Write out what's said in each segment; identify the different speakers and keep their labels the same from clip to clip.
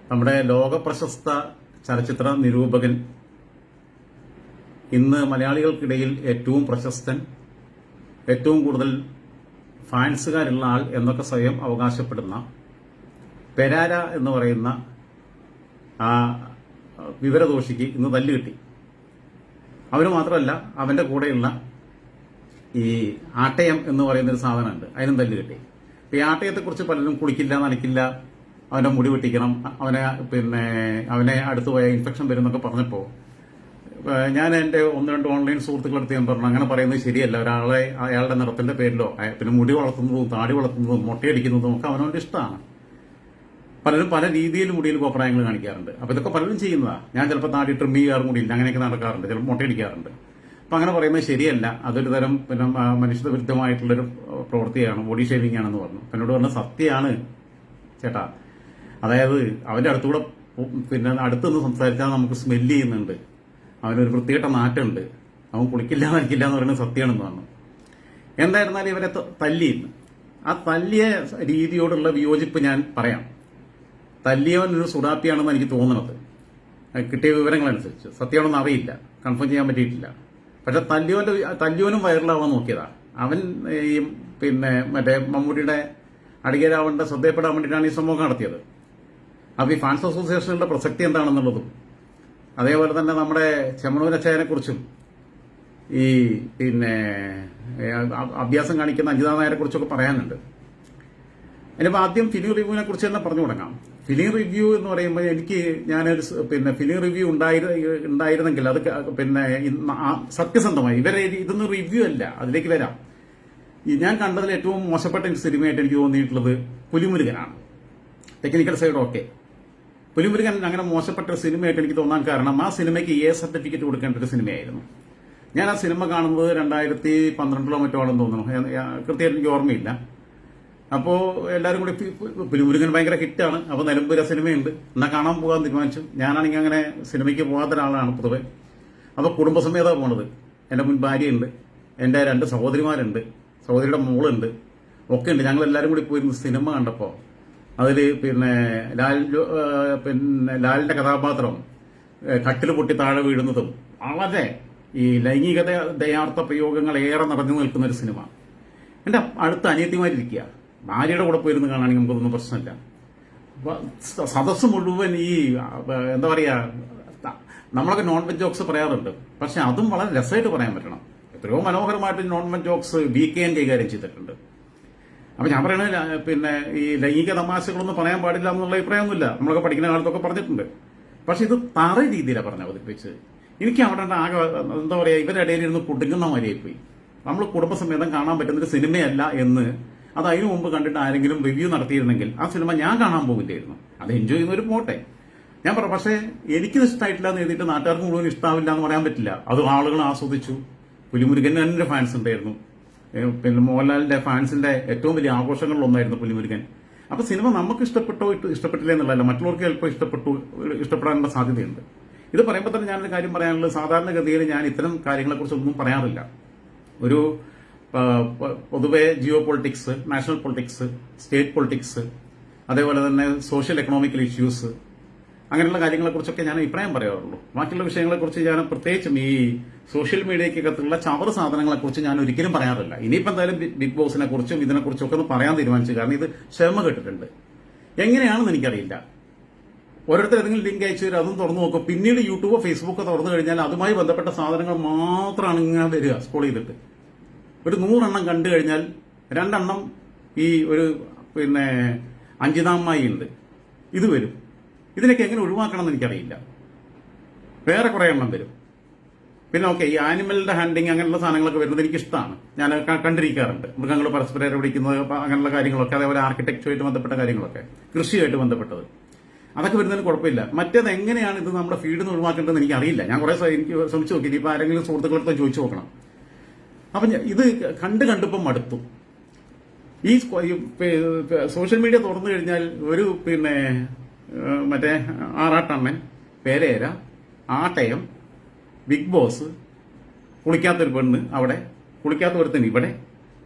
Speaker 1: നമ്മുടെ ലോകപ്രശസ്ത ചലച്ചിത്ര നിരൂപകൻ, ഇന്ന് മലയാളികൾക്കിടയിൽ ഏറ്റവും പ്രശസ്തൻ, ഏറ്റവും കൂടുതൽ ഫാൻസുകാരുള്ള ആൾ എന്നൊക്കെ സ്വയം അവകാശപ്പെടുന്ന പെരാര എന്ന് പറയുന്ന ആ വിവരദോഷിക്ക് ഇന്ന് തല്ലുകിട്ടി. അവന് മാത്രമല്ല, അവന്റെ കൂടെയുള്ള ഈ ആട്ടയം എന്ന് പറയുന്നൊരു സാധനമുണ്ട്, അതിനും തല്ലുകിട്ടി. ഈ ആട്ടയത്തെക്കുറിച്ച് പലരും കുളിക്കില്ല, നനയ്ക്കില്ല, അവന്റെ മുടി വെട്ടിക്കണം, അവനെ അടുത്ത് പോയ ഇൻഫെക്ഷൻ വരും എന്നൊക്കെ പറഞ്ഞപ്പോൾ ഞാൻ എൻ്റെ 1-2 ഓൺലൈൻ സുഹൃത്തുക്കളടുത്ത് ഞാൻ പറഞ്ഞു, അങ്ങനെ പറയുന്നത് ശരിയല്ല. ഒരാളെ അയാളുടെ നിറത്തിന്റെ പേരിലോ പിന്നെ മുടി വളർത്തുന്നതും താടി വളർത്തുന്നതും മുട്ടയടിക്കുന്നതും ഒക്കെ അവനവന്റെ ഇഷ്ടമാണ്. പലരും പല രീതിയിൽ മുടിയിൽ കോപ്രായങ്ങൾ കാണിക്കാറുണ്ട്. അപ്പൊ ഇതൊക്കെ പലരും ചെയ്യുന്നതാണ്. ഞാൻ ചിലപ്പോൾ താടി ട്രിം ചെയ്യാറും കൂടിയില്ല, അങ്ങനെയൊക്കെ നടക്കാറുണ്ട്, ചിലപ്പോൾ മുട്ടയടിക്കാറുണ്ട്. അപ്പൊ അങ്ങനെ പറയുന്നത് ശരിയല്ല, അതൊരു തരം മനുഷ്യ വിരുദ്ധമായിട്ടുള്ളൊരു പ്രവൃത്തിയാണ്, ബോഡി ഷേവിംഗ് ആണെന്ന് പറഞ്ഞു. എന്നോട് പറഞ്ഞ സത്യമാണ് ചേട്ടാ. അതായത് അവന്റെ അടുത്തുകൂടെ അടുത്തുനിന്ന് സംസാരിച്ചാൽ നമുക്ക് സ്മെല്ല് ചെയ്യുന്നുണ്ട്, അവനൊരു വൃത്തികെട്ട നാറ്റമുണ്ട്, അവൻ കുളിക്കില്ല നനയ്ക്കില്ല എന്ന് പറയുന്നത് സത്യമാണെന്ന് പറഞ്ഞു. എന്തായിരുന്നാലും ഇവരെ തല്ലിയിരുന്നു. ആ തല്ലിയ രീതിയോടുള്ള വിയോജിപ്പ് ഞാൻ പറയാം. തല്ലിയവൻ ഒരു സുഡാപ്പിയാണെന്ന് എനിക്ക് തോന്നുന്നത്, കിട്ടിയ വിവരങ്ങളനുസരിച്ച്. സത്യമാണെന്ന് അറിയില്ല, കൺഫേം ചെയ്യാൻ പറ്റിയിട്ടില്ല. പക്ഷെ തല്ലിയവനും വൈറലാവാൻ നോക്കിയതാ. അവൻ ഈ മറ്റേ മമ്മൂട്ടിയുടെ അടികരാവണ്ട ശ്രദ്ധയപ്പെടാൻ വേണ്ടിയിട്ടാണ് ഈ സംഭവം നടത്തിയത്. അപ്പൊ ഈ ഫാൻസ് അസോസിയേഷനുകളുടെ പ്രസക്തി എന്താണെന്നുള്ളതും, അതേപോലെ തന്നെ നമ്മുടെ ചെമ്മണൂരച്ചായനെ കുറിച്ചും ഈ അഭ്യാസം കാണിക്കുന്ന അഞ്ജിത നായരെ കുറിച്ചൊക്കെ പറയാനുണ്ട്. ഇനിയിപ്പോൾ ആദ്യം ഫിലിം റിവ്യൂവിനെ കുറിച്ച് തന്നെ പറഞ്ഞു തുടങ്ങാം. ഫിലിം റിവ്യൂ എന്ന് പറയുമ്പോൾ ഞാനൊരു ഫിലിം റിവ്യൂ ഉണ്ടായിരുന്നെങ്കിൽ അത് സത്യസന്ധമായി ഇതൊന്നും റിവ്യൂ അല്ല, അതിലേക്ക് വരാം. ഞാൻ കണ്ടതിൽ ഏറ്റവും മോശപ്പെട്ട സിനിമയായിട്ട് എനിക്ക് തോന്നിയിട്ടുള്ളത് പുലിമുരുകനാണ്. Technical side okay. പുലിമുരുകൻ അങ്ങനെ മോശപ്പെട്ട സിനിമയായിട്ട് എനിക്ക് തോന്നാൻ കാരണം ആ സിനിമയ്ക്ക് സർട്ടിഫിക്കറ്റ് കൊടുക്കേണ്ട ഒരു സിനിമയായിരുന്നു. ഞാൻ ആ സിനിമ കാണുന്നത് 2012 മറ്റോ ആണെന്ന് തോന്നുന്നു, കൃത്യമായിട്ട് എനിക്ക് ഓർമ്മയില്ല. അപ്പോൾ എല്ലാവരും കൂടി പുലിമുരുകൻ ഭയങ്കര ഹിറ്റാണ്, അപ്പോൾ നിലമ്പൂര സിനിമയുണ്ട്, എന്നാൽ കാണാൻ പോകാൻ തീരുമാനിച്ചു. ഞാനാണെങ്കിൽ അങ്ങനെ സിനിമയ്ക്ക് പോകാത്ത ഒരാളാണ് പൊതുവെ. അപ്പോൾ കുടുംബസമേതമാണ് പോണത്. എൻ്റെ മുൻ ഭാര്യയുണ്ട്, എൻ്റെ 2 സഹോദരിമാരുണ്ട്, സഹോദരിയുടെ മോളുണ്ട്, ഒക്കെ ഉണ്ട്. ഞങ്ങൾ എല്ലാവരും കൂടി പോയിരുന്ന സിനിമ കണ്ടപ്പോൾ അതിൽ ലാലിന്റെ കഥാപാത്രം കട്ടിൽ പൊട്ടി താഴെ വീഴുന്നതും വളരെ ഈ ലൈംഗികത ദയാർത്ഥ പ്രയോഗങ്ങൾ ഏറെ നിറഞ്ഞു നിൽക്കുന്ന ഒരു സിനിമ. എൻ്റെ അടുത്ത അനിയത്തിമാരിരിക്കുക, ഭാര്യയുടെ കൂടെ പോയിരുന്ന് കാണുകയാണെങ്കിൽ നമുക്കൊന്നും പ്രശ്നമില്ല. സദസ്സ് മുഴുവൻ ഈ എന്താ പറയാ, നമ്മളൊക്കെ നോൺ വെജ് ജോക്സ് പറയാറുണ്ട്, പക്ഷെ അതും വളരെ രസമായിട്ട് പറയാൻ പറ്റണം. എത്രയോ മനോഹരമായിട്ട് നോൺ വെജ് ജോക്സ് BKN കൈകാര്യം ചെയ്തിട്ടുണ്ട്. അപ്പൊ ഞാൻ പറയണത് ഈ ലൈംഗിക തമാശകളൊന്നും പറയാൻ പാടില്ല എന്നുള്ള അഭിപ്രായമൊന്നുമില്ല, നമ്മളൊക്കെ പഠിക്കുന്ന കാലത്തൊക്കെ പറഞ്ഞിട്ടുണ്ട്. പക്ഷെ ഇത് തറ രീതിയിലാണ് പറഞ്ഞ അവതരിപ്പിച്ച്. എനിക്ക് അവിടെ ആകെ എന്താ പറയാ, ഇവരുടെ ഇടയിൽ ഇരുന്ന് കുടുങ്ങുന്ന മാതിരിയായി പോയി. നമ്മൾ കുടുംബസമേതം കാണാൻ പറ്റുന്നൊരു സിനിമയല്ല എന്ന് അത് അതിനു മുമ്പ് കണ്ടിട്ട് ആരെങ്കിലും റിവ്യൂ നടത്തിയിരുന്നെങ്കിൽ ആ സിനിമ ഞാൻ കാണാൻ പോകില്ലായിരുന്നു. അത് എൻജോയ് ചെയ്യുന്നവർ പോട്ടെ, ഞാൻ പറയാം. പക്ഷേ എനിക്കിത് ഇഷ്ടമായിട്ടില്ല എന്ന് എഴുതിയിട്ട് നാട്ടുകാർക്ക് മുഴുവൻ ഇഷ്ടാവില്ല എന്ന് പറയാൻ പറ്റില്ല. അത് ആളുകൾ ആസ്വദിച്ചു. പുലിമുരുകൻ തന്നെ ഫാൻസ് ഉണ്ടായിരുന്നു. മോഹൻലാലിന്റെ ഫാൻസിന്റെ ഏറ്റവും വലിയ ആഘോഷങ്ങളിലൊന്നായിരുന്നു പുലിമുരുകൻ. അപ്പൊ സിനിമ നമുക്ക് ഇഷ്ടപ്പെട്ടില്ല എന്നുള്ളതല്ല, മറ്റുള്ളവർക്ക് ചിലപ്പോൾ ഇഷ്ടപ്പെടാനുള്ള സാധ്യതയുണ്ട്. ഇത് പറയുമ്പോൾ തന്നെ ഞാനൊരു കാര്യം പറയാനുള്ളത്, സാധാരണഗതിയിൽ ഞാൻ ഇത്തരം കാര്യങ്ങളെക്കുറിച്ചൊന്നും പറയാറില്ല. ഒരു പൊതുവെ geopolitics, national politics, state politics, അതേപോലെ തന്നെ സോഷ്യൽ എക്കണോമിക്കൽ ഇഷ്യൂസ്, അങ്ങനെയുള്ള കാര്യങ്ങളെക്കുറിച്ചൊക്കെ ഞാൻ അഭിപ്രായം പറയാറുള്ളൂ. ബാക്കിയുള്ള വിഷയങ്ങളെക്കുറിച്ച് ഞാൻ പ്രത്യേകിച്ചും ഈ സോഷ്യൽ മീഡിയക്കകത്തുള്ള ചവറ് സാധനങ്ങളെക്കുറിച്ച് ഞാൻ ഒരിക്കലും പറയാറില്ല. ഇനിയിപ്പോൾ എന്തായാലും ബിഗ് ബോസിനെ കുറിച്ചും ഇതിനെക്കുറിച്ചും ഒക്കെ ഒന്ന് പറയാൻ തീരുമാനിച്ചു. കാരണം ഇത് ക്ഷമ കെട്ടിട്ടുണ്ട്. എങ്ങനെയാണെന്ന് എനിക്കറിയില്ല. ഓരോരുത്തർ ഏതെങ്കിലും ലിങ്ക് അയച്ചു തരും, അതും തുറന്നു നോക്കും. പിന്നീട് യൂട്യൂബോ ഫേസ്ബുക്കോ തുറന്നു കഴിഞ്ഞാൽ അതുമായി ബന്ധപ്പെട്ട സാധനങ്ങൾ മാത്രമാണ് ഇങ്ങനെ വരിക. സ്ക്രോൾ ചെയ്തിട്ട് ഒരു 100 എണ്ണം കണ്ടു കഴിഞ്ഞാൽ 2 എണ്ണം ഈ ഒരു അഞ്ചിതാമ്മായി ഉണ്ട്, ഇത് വരും. ഇതിനൊക്കെ എങ്ങനെ ഒഴിവാക്കണം എന്ന് എനിക്കറിയില്ല. വേറെ കുറെ എണ്ണം വരും. പിന്നെ ഓക്കെ, ഈ ആനിമലിന്റെ ഹാൻഡിങ് അങ്ങനെയുള്ള സാധനങ്ങളൊക്കെ വരുന്നത് എനിക്കിഷ്ടമാണ്, ഞാൻ കണ്ടിരിക്കാറുണ്ട്. മൃഗങ്ങൾ പരസ്പരം വിളിക്കുന്നത്, അങ്ങനെയുള്ള കാര്യങ്ങളൊക്കെ, അതേപോലെ ആർക്കിടെക്ചറുമായിട്ട് ബന്ധപ്പെട്ട കാര്യങ്ങളൊക്കെ, കൃഷിയായിട്ട് ബന്ധപ്പെട്ടത്, അതൊക്കെ വരുന്നതിന് കുഴപ്പമില്ല. മറ്റേത് എങ്ങനെയാണ് ഇത് നമ്മുടെ ഫീഡിൽ നിന്ന് ഒഴിവാക്കേണ്ടതെന്ന് എനിക്കറിയില്ല. ഞാൻ കുറെ എനിക്ക് ശ്രമിച്ചു നോക്കി, ഇനിയിപ്പോൾ ആരെങ്കിലും സുഹൃത്തുക്കളടുത്ത് ചോദിച്ചു നോക്കണം. അപ്പം ഇത് കണ്ടിപ്പം മടുത്തു. ഈ സോഷ്യൽ മീഡിയ തുറന്നു കഴിഞ്ഞാൽ ഒരു മറ്റേ ആറാട്ടണ്ണൻ, പെരേര, ആട്ടയം, ബിഗ് ബോസ്, കുളിക്കാത്തൊരു പെണ്ണ് അവിടെ, കുളിക്കാത്ത ഒരുത്തൻ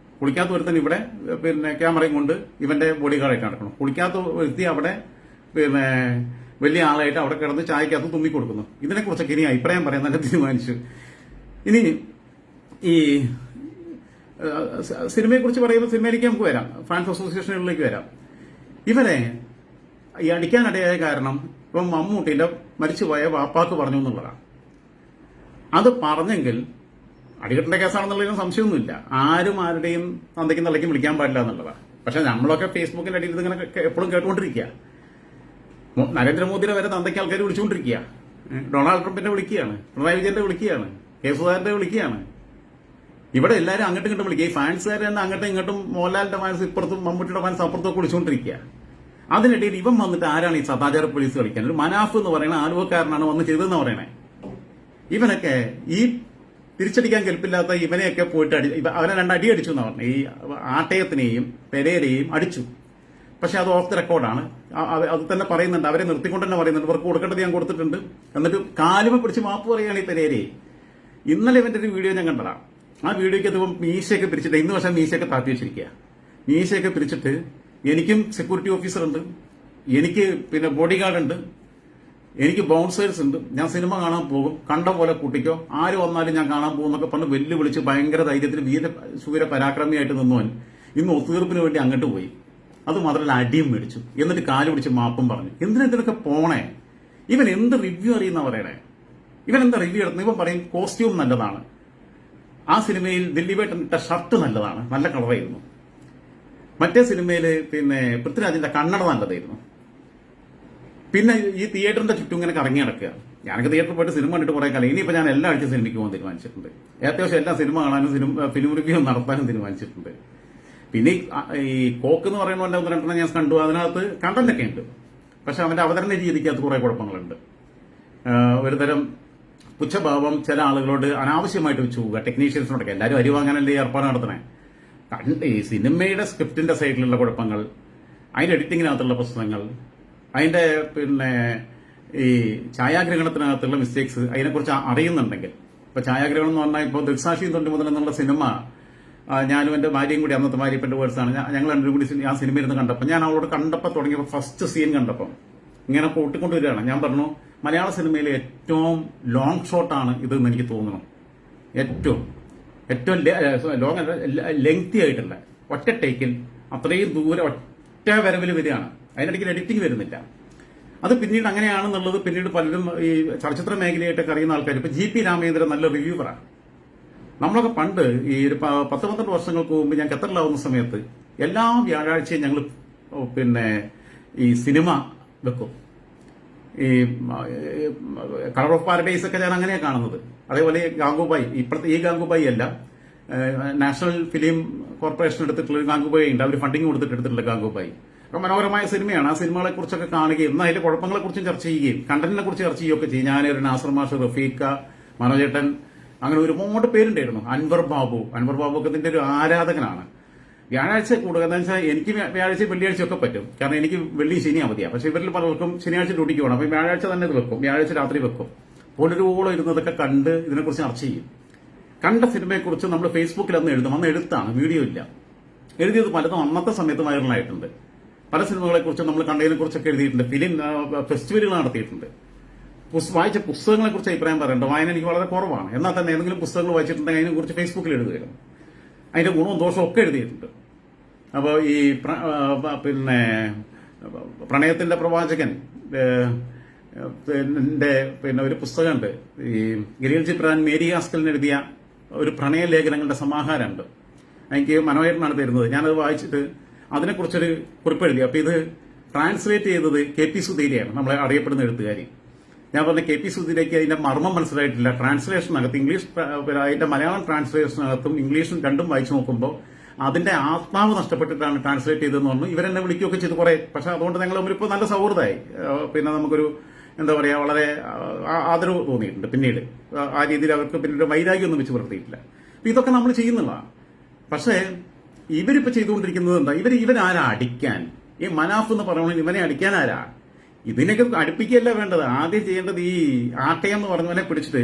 Speaker 1: ഇവിടെ, ക്യാമറയും കൊണ്ട് ഇവന്റെ ബോഡി ഗാർഡായിട്ട് നടക്കണം. കുളിക്കാത്ത വ്യക്തി അവിടെ പിന്നെ വലിയ ആളായിട്ട് അവിടെ കിടന്ന് ചായക്കകത്ത് തുമ്മിക്കൊടുക്കുന്നു. ഇതിനെക്കുറിച്ചൊക്കെ ഇനി അഭിപ്രായം പറയാൻ തന്നെ തീരുമാനിച്ചു. ഇനി ഈ സിനിമയെക്കുറിച്ച് പറയുമ്പോൾ സിനിമയിലേക്ക് നമുക്ക് വരാം, ഫാൻസ് അസോസിയേഷനുകളിലേക്ക് വരാം. ഇവരെ ഈ അടിക്കാനിടയായ കാരണം ഇപ്പം മമ്മൂട്ടിന്റെ മരിച്ചുപോയ വാപ്പാക്ക് പറഞ്ഞു എന്നുള്ളതാണ്. അത് പറഞ്ഞെങ്കിൽ അടികെട്ടേണ്ട കേസാണെന്നുള്ളതിന് സംശയമൊന്നുമില്ല. ആരും ആരുടെയും തന്തയ്ക്കും തള്ളയ്ക്കും വിളിക്കാൻ പാടില്ല എന്നുള്ളതാണ്. പക്ഷെ നമ്മളൊക്കെ ഫേസ്ബുക്കിന്റെ അടിയിൽ ഇങ്ങനെ എപ്പോഴും കേട്ടുകൊണ്ടിരിക്കുക. നരേന്ദ്രമോദിയുടെ വരെ തന്തയ്ക്ക് ആൾക്കാർ വിളിച്ചുകൊണ്ടിരിക്കുക. ഡൊണാൾഡ് ട്രംപിന്റെ വിളിക്കുകയാണ്, പിണറായി വിജയന്റെ വിളിക്കുകയാണ്, കെ സുധാകരന്റെ വിളിക്കുകയാണ്. ഇവിടെ എല്ലാവരും അങ്ങോട്ടും ഇങ്ങോട്ടും വിളിക്കുക. ഈ ഫാൻസുകാർ തന്നെ അങ്ങോട്ടും ഇങ്ങോട്ടും മോഹൻലാലിന്റെ ഫാൻസ് ഇപ്പുറത്തും മമ്മൂട്ടിയുടെ ഫാൻസ് അപ്പുറത്തൊക്കെ വിളിച്ചുകൊണ്ടിരിക്കുക. അതിനിടയിൽ ഇവൻ വന്നിട്ട് ആരാണ് ഈ സദാചാര പോലീസ് കളിക്കാൻ? ഒരു മനാഫ് എന്ന് പറയുന്ന ആലുവക്കാരനാണ് വന്ന് ചെയ്തതെന്ന് പറയണേ. ഇവനൊക്കെ ഈ തിരിച്ചടിക്കാൻ കെൽപ്പില്ലാത്ത ഇവനെയൊക്കെ പോയിട്ട് അവനെ രണ്ടടി അടിച്ചു എന്ന് പറഞ്ഞു. ഈ ആട്ടയത്തിനെയും പെരേരെയും അടിച്ചു. പക്ഷെ അത് ഓഫ് ദ റെക്കോർഡാണ്. അത് തന്നെ പറയുന്നുണ്ട്, അവരെ നിർത്തിക്കൊണ്ട് തന്നെ പറയുന്നുണ്ട്, ഇവർക്ക് കൊടുക്കേണ്ടത് ഞാൻ കൊടുത്തിട്ടുണ്ട്. എന്നിട്ട് കാലുമ പിടിച്ച് മാപ്പ് പറയുകയാണ് ഈ പെരേരെ. ഇന്നലെ ഇവന്റെ ഒരു വീഡിയോ ഞാൻ കണ്ടതാണ്. ആ വീഡിയോയ്ക്ക് അത് മീശയൊക്കെ പിരിച്ചിട്ട്, ഇന്ന് പക്ഷേ മീശയൊക്കെ താത്തി വെച്ചിരിക്കുക. മീശയൊക്കെ പിരിച്ചിട്ട് എനിക്കും സെക്യൂരിറ്റി ഓഫീസർ ഉണ്ട്, എനിക്ക് പിന്നെ ബോഡി ഗാർഡ് ഉണ്ട്, എനിക്ക് ബൗൺസേഴ്സ് ഉണ്ട്, ഞാൻ സിനിമ കാണാൻ പോകും, കണ്ട പോലെ കൂട്ടിക്കോ, ആര് വന്നാലും ഞാൻ കാണാൻ പോകും എന്നൊക്കെ പറഞ്ഞ് വെല്ലുവിളിച്ച് ഭയങ്കര ധൈര്യത്തിൽ ശൂര പരാക്രമിയായിട്ട് നിന്നവൻ ഇന്ന് ഒത്തുതീർപ്പിന് വേണ്ടി അങ്ങോട്ട് പോയി. അത് മാത്രമല്ല അടിയും മേടിച്ചു. എന്നിട്ട് കാല് പിടിച്ച് മാപ്പും പറഞ്ഞു. എന്തിനൊക്കെ പോണേ? ഇവൻ എന്ത് റിവ്യൂ അറിയുന്ന പറയണേ? ഇവൻ എന്താ റിവ്യൂ എടുക്കുന്നത്? ഇവൻ പറയും കോസ്റ്റ്യൂം നല്ലതാണ്, ആ സിനിമയിൽ ദിലീപേട്ടൻ ഇട്ട ഷർട്ട് നല്ലതാണ്, നല്ല കളറായിരുന്നു, മറ്റേ സിനിമയിൽ പിന്നെ പൃഥ്വിരാജിന്റെ കണ്ണട നല്ലതായിരുന്നു. പിന്നെ ഈ തിയേറ്ററിന്റെ ചുറ്റും ഇങ്ങനെ കറങ്ങി നടക്കുക. ഞാനൊക്കെ തിയേറ്ററിൽ പോയിട്ട് സിനിമ കണ്ടിട്ട് കുറെ കാലം. ഇനിയിപ്പോൾ ഞാൻ എല്ലാ ആഴ്ച സിനിമയ്ക്ക് പോകാൻ തീരുമാനിച്ചിട്ടുണ്ട്. അത്യാവശ്യം എല്ലാ സിനിമ കാണാനും ഫിലിം റിവ്യൂ നടത്താനും തീരുമാനിച്ചിട്ടുണ്ട്. പിന്നെ ഈ കോക്ക് എന്ന് പറയുന്ന പോലെ ഒന്ന് രണ്ടെണ്ണം ഞാൻ കണ്ടു. അതിനകത്ത് കണ്ടന്റൊക്കെ ഉണ്ട്, പക്ഷെ അവന്റെ അവതരണ രീതിക്കകത്ത് കുറെ കുഴപ്പങ്ങളുണ്ട്. ഒരുതരം പുച്ഛഭാവം ചില ആളുകളോട് അനാവശ്യമായിട്ട് വെച്ചു പോവുക. ടെക്നീഷ്യൻസിനോടൊക്കെ എല്ലാവരും അരി വാങ്ങാനല്ലേ ഈ ഏർപ്പാട് നടത്തണേ. ഈ സിനിമയുടെ സ്ക്രിപ്റ്റിന്റെ സൈഡിലുള്ള കുഴപ്പങ്ങൾ, അതിന്റെ എഡിറ്റിങ്ങിനകത്തുള്ള പ്രശ്നങ്ങൾ, അതിന്റെ പിന്നെ ഈ ഛായാഗ്രഹണത്തിനകത്തുള്ള മിസ്റ്റേക്സ്, അതിനെക്കുറിച്ച് അറിയുന്നുണ്ടെങ്കിൽ. ഇപ്പൊ ഛായാഗ്രഹണം എന്ന് പറഞ്ഞാൽ ഇപ്പോൾ ദൃക്സാക്ഷിയും തൊണ്ടു മുതൽ എന്നുള്ള സിനിമ ഞാനും എന്റെ ഭാര്യയും കൂടി, അന്നത്തെ ഭാര്യ ഇപ്പം വേഴ്സാണ്, ഞങ്ങൾ രണ്ടും കൂടി ആ സിനിമ ഇരുന്ന് കണ്ടപ്പോൾ, ഞാൻ അവളോട് കണ്ടപ്പോൾ തുടങ്ങിയപ്പോൾ ഫസ്റ്റ് സീൻ കണ്ടപ്പോൾ ഇങ്ങനെ കൂട്ടിക്കൊണ്ടുവരികയാണ്. ഞാൻ പറഞ്ഞു, മലയാള സിനിമയിലെ ഏറ്റവും ലോങ് ഷോട്ടാണ് ഇതെന്ന് എനിക്ക് തോന്നുന്നു. ഏറ്റവും ലോങ് ലെങ്തി ആയിട്ടുള്ള ഒറ്റ ടേക്കിൽ അത്രയും ദൂരെ ഒറ്റ വരവിൽ വരികയാണ്. അതിനിടയ്ക്ക് എഡിറ്റിംഗ് വരുന്നില്ല. അത് പിന്നീട് അങ്ങനെയാണെന്നുള്ളത് പിന്നീട് പലരും ഈ ചലച്ചിത്ര മേഖലയായിട്ടൊക്കെ അറിയുന്ന ആൾക്കാർ, ഇപ്പൊ GP രാമേന്ദ്രൻ നല്ല റിവ്യൂവറാണ്. നമ്മളൊക്കെ പണ്ട് ഈ ഒരു 10-12 വർഷങ്ങൾക്ക് മുമ്പ് ഞാൻ ഖത്തറിലാവുന്ന സമയത്ത് എല്ലാ വ്യാഴാഴ്ചയും ഞങ്ങൾ പിന്നെ ഈ സിനിമ വെക്കും. ഈ കളർ ഓഫ് പാരഡൈസ് ഒക്കെ ഞാൻ അങ്ങനെയാണ് കാണുന്നത്. അതേപോലെ ഗാംഗുബായി, ഇപ്പോഴത്തെ ഈ ഗാംഗുബായി അല്ല, നാഷണൽ ഫിലിം കോർപ്പറേഷൻ എടുത്തിട്ടുള്ള ഗാംഗുബായി ഉണ്ട്, അവർ ഫണ്ടിങ് കൊടുത്തിട്ട് എടുത്തിട്ടുള്ള ഗാംഗുബായി. അപ്പം മനോഹരമായ സിനിമയാണ്. ആ സിനിമകളെ കുറിച്ചൊക്കെ കാണുകയും എന്നാൽ അതിന്റെ കുഴപ്പങ്ങളെ കുറിച്ചും ചർച്ച ചെയ്യുകയും കണ്ടന്റിനെ കുറിച്ച് ചർച്ച ചെയ്യുകയൊക്കെ ചെയ്യും. ഞാനൊരു നാസർ മാഷ്, റഫീഖ, മനോജേട്ടൻ, അങ്ങനെ ഒരുപാട് പേരുണ്ടായിരുന്നു. അൻവർ ബാബു ഒക്കെ ഇതിന്റെ ഒരു ആരാധകനാണ്. വ്യാഴാഴ്ച കൂടുക എന്താ വെച്ചാൽ എനിക്ക് വ്യാഴാഴ്ച വെള്ളിയാഴ്ച ഒക്കെ പറ്റും, കാരണം എനിക്ക് വെള്ളി ശനി അവധിയാണ്. പക്ഷെ ഇവരിൽ പലർക്കും ശനിയാഴ്ച ഡ്യൂട്ടിക്ക് വേണം. അപ്പം വ്യാഴാഴ്ച തന്നെ ഇത് വെക്കും, വ്യാഴാഴ്ച രാത്രി വെക്കും. പോലൊരുവോളം ഇരുന്നതൊക്കെ കണ്ട് ഇതിനെക്കുറിച്ച് ചർച്ച ചെയ്യും. കണ്ട സിനിമയെക്കുറിച്ച് നമ്മൾ ഫേസ്ബുക്കിൽ അന്ന് എഴുതും. അന്ന് എഴുത്താണ്, വീഡിയോ ഇല്ല. എഴുതിയത് പലതും അന്നത്തെ സമയത്ത് വൈറലായിട്ടുണ്ട്. പല സിനിമകളെക്കുറിച്ചും നമ്മൾ കണ്ടതിനെ കുറിച്ചൊക്കെ എഴുതിയിട്ടുണ്ട്. ഫിലിം ഫെസ്റ്റിവലുകൾ നടത്തിയിട്ടുണ്ട്. വായിച്ച പുസ്തകങ്ങളെ കുറിച്ച് അഭിപ്രായം പറയേണ്ട വായന എനിക്ക് വളരെ കുറവാണ്. എന്നാൽ തന്നെ ഏതെങ്കിലും പുസ്തകങ്ങൾ വായിച്ചിട്ടുണ്ടെങ്കിൽ അതിനെ കുറിച്ച് ഫേസ്ബുക്കിൽ എഴുതുകയാണ്. അതിന്റെ ഗുണവും ദോഷവും ഒക്കെ എഴുതിയിട്ടുണ്ട്. അപ്പോൾ ഈ പിന്നെ പ്രണയത്തിന്റെ പ്രവാചകൻ പിന്നെ ഒരു പുസ്തകമുണ്ട്, ഈ ഗിരീൽ ജിബ്രാൻ മേരി ഹാസ്കലിന് എഴുതിയ ഒരു പ്രണയ ലേഖനങ്ങളുടെ സമാഹാരമുണ്ട്. എനിക്ക് മനോഹരനാണ് തരുന്നത്. ഞാനത് വായിച്ചിട്ട് അതിനെക്കുറിച്ചൊരു കുറിപ്പ് എഴുതി. അപ്പൊ ഇത് ട്രാൻസ്ലേറ്റ് ചെയ്തത് KP സുധീരയാണ്, നമ്മളെ അറിയപ്പെടുന്ന എഴുത്തുകാരി. ഞാൻ പറഞ്ഞ KP സുധീരയ്ക്ക് അതിന്റെ മർമ്മം മനസ്സിലായിട്ടില്ല. ട്രാൻസ്ലേഷനകത്ത് ഇംഗ്ലീഷ്, അതിന്റെ മലയാളം ട്രാൻസ്ലേഷനകത്തും ഇംഗ്ലീഷും രണ്ടും വായിച്ചു നോക്കുമ്പോൾ അതിന്റെ ആത്മാവ് നഷ്ടപ്പെട്ടിട്ടാണ് ട്രാൻസ്ലേറ്റ് ചെയ്തതെന്ന് പറഞ്ഞു. ഇവരെന്നെ വിളിക്കുകയൊക്കെ ചെയ്ത് കുറെ. പക്ഷെ അതുകൊണ്ട് ഞങ്ങൾ തമ്മിലിപ്പോൾ നല്ല സൗഹൃദമായി. പിന്നെ നമുക്കൊരു എന്താ പറയാ, വളരെ ആദരവ് തോന്നിയിട്ടുണ്ട്. പിന്നീട് ആ രീതിയിൽ അവർക്ക് പിന്നീട് വൈരാഗ്യമൊന്നും വെച്ച് പുലർത്തിയിട്ടില്ല. ഇതൊക്കെ നമ്മൾ ചെയ്യുന്നതാണ്. പക്ഷേ ഇവരിപ്പോ ചെയ്തുകൊണ്ടിരിക്കുന്നത് എന്താ? ഇവരാരാ അടിക്കാൻ? ഈ മനാഫ് എന്ന് പറയുന്നത് ഇവനെ അടിക്കാൻ ആരാ? ഇതിനൊക്കെ അടുപ്പിക്കുകയല്ല വേണ്ടത്. ആദ്യം ചെയ്യേണ്ടത് ഈ ആട്ടയം എന്ന് പറഞ്ഞവനെ പിടിച്ചിട്ട്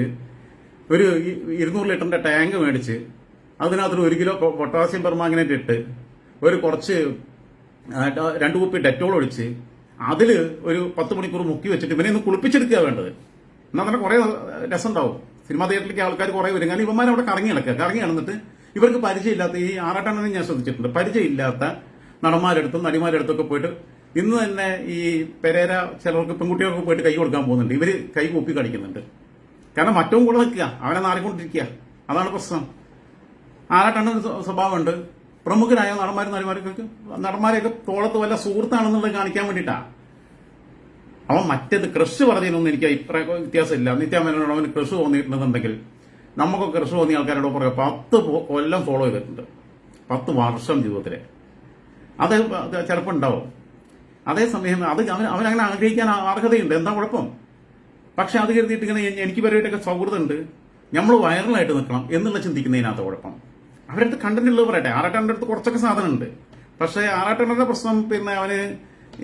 Speaker 1: ഒരു 200 ലിറ്ററിന്റെ ടാങ്ക് മേടിച്ച് അതിനകത്തൊരു 1 കിലോ പൊട്ടാസ്യം പെർമാംഗനേറ്റ് ഇട്ട് ഒരു കുറച്ച് 2 കുപ്പി ഡെറ്റോൾ ഒഴിച്ച് അതിൽ ഒരു 10 മണിക്കൂർ മുക്കി വെച്ചിട്ട് ഇവനെ ഒന്ന് കുളിപ്പിച്ചെടുക്കുക വേണ്ടത്. എന്നാൽ തന്നെ കുറെ രസം ഉണ്ടാവും. സിനിമാ തിയേറ്ററിലേക്ക് ആൾക്കാർ കുറെ വരും. കാരണം ഇവന്മാർ അവിടെ കറങ്ങി നടന്നിട്ട് ഇവർക്ക് പരിചയമില്ലാത്ത ഈ ആറാട്ടാണെന്ന് ഞാൻ ശ്രദ്ധിച്ചിട്ടുണ്ട്. പരിചയമില്ലാത്ത നടന്മാരെടുത്തും നടിമാരെടുത്തൊക്കെ പോയിട്ട് ഇന്ന് തന്നെ ഈ പെരേര ചിലർക്ക് പെൺകുട്ടികൾക്ക് പോയിട്ട് കൈ കൊടുക്കാൻ പോകുന്നുണ്ട്. ഇവര് കൈ കൂപ്പി കളിക്കുന്നുണ്ട്. കാരണം മറ്റവും കൂടെ നിൽക്കുക, അവനെ നാറിക്കൊണ്ടിരിക്കുക. അതാണ് പ്രശ്നം. ആറാട്ടണ്ണൻ സ്വഭാവമുണ്ട്. പ്രമുഖരായ നടന്മാരെയൊക്കെ തോളത്ത് വല്ല സുഹൃത്താണെന്നുള്ളത് കാണിക്കാൻ വേണ്ടിയിട്ടാ. അവൻ മറ്റേത് ക്രഷ് പറഞ്ഞതിനൊന്നും എനിക്ക് അഭിപ്രായ വ്യത്യാസമില്ല. നിത്യാമേനോട് അവന് ക്രഷ് തോന്നിയിട്ടുണ്ടെന്നുണ്ടെങ്കിൽ നമുക്കൊക്കെ ക്രഷ് തോന്നിയ ആൾക്കാരോട് പറയാം 10 കൊല്ലം ഫോളോ ചെയ്തിട്ടുണ്ട്. 10 വർഷം ജീവിതത്തിലെ അത് ചിലപ്പോൾ ഉണ്ടാവും. അതേസമയം അത് അവനങ്ങനെ ആഗ്രഹിക്കാൻ അർഹതയുണ്ട്. എന്താ കുഴപ്പം? പക്ഷെ അത് കരുതിയിട്ട് ഇങ്ങനെ എനിക്ക് പരമായിട്ടൊക്കെ സൗഹൃദമുണ്ട്, നമ്മൾ വൈറലായിട്ട് നിൽക്കണം എന്നുള്ള ചിന്തിക്കുന്നതിനകത്ത് കുഴപ്പം. അവരടുത്ത് കണ്ടന്റ് ഉള്ളത് പറയട്ടെ. ആറാട്ടണ്ണന്റെ അടുത്ത് കുറച്ചൊക്കെ സാധനമുണ്ട്. പക്ഷെ ആറാട്ടണ്ണന്റെ പ്രശ്നം അവന്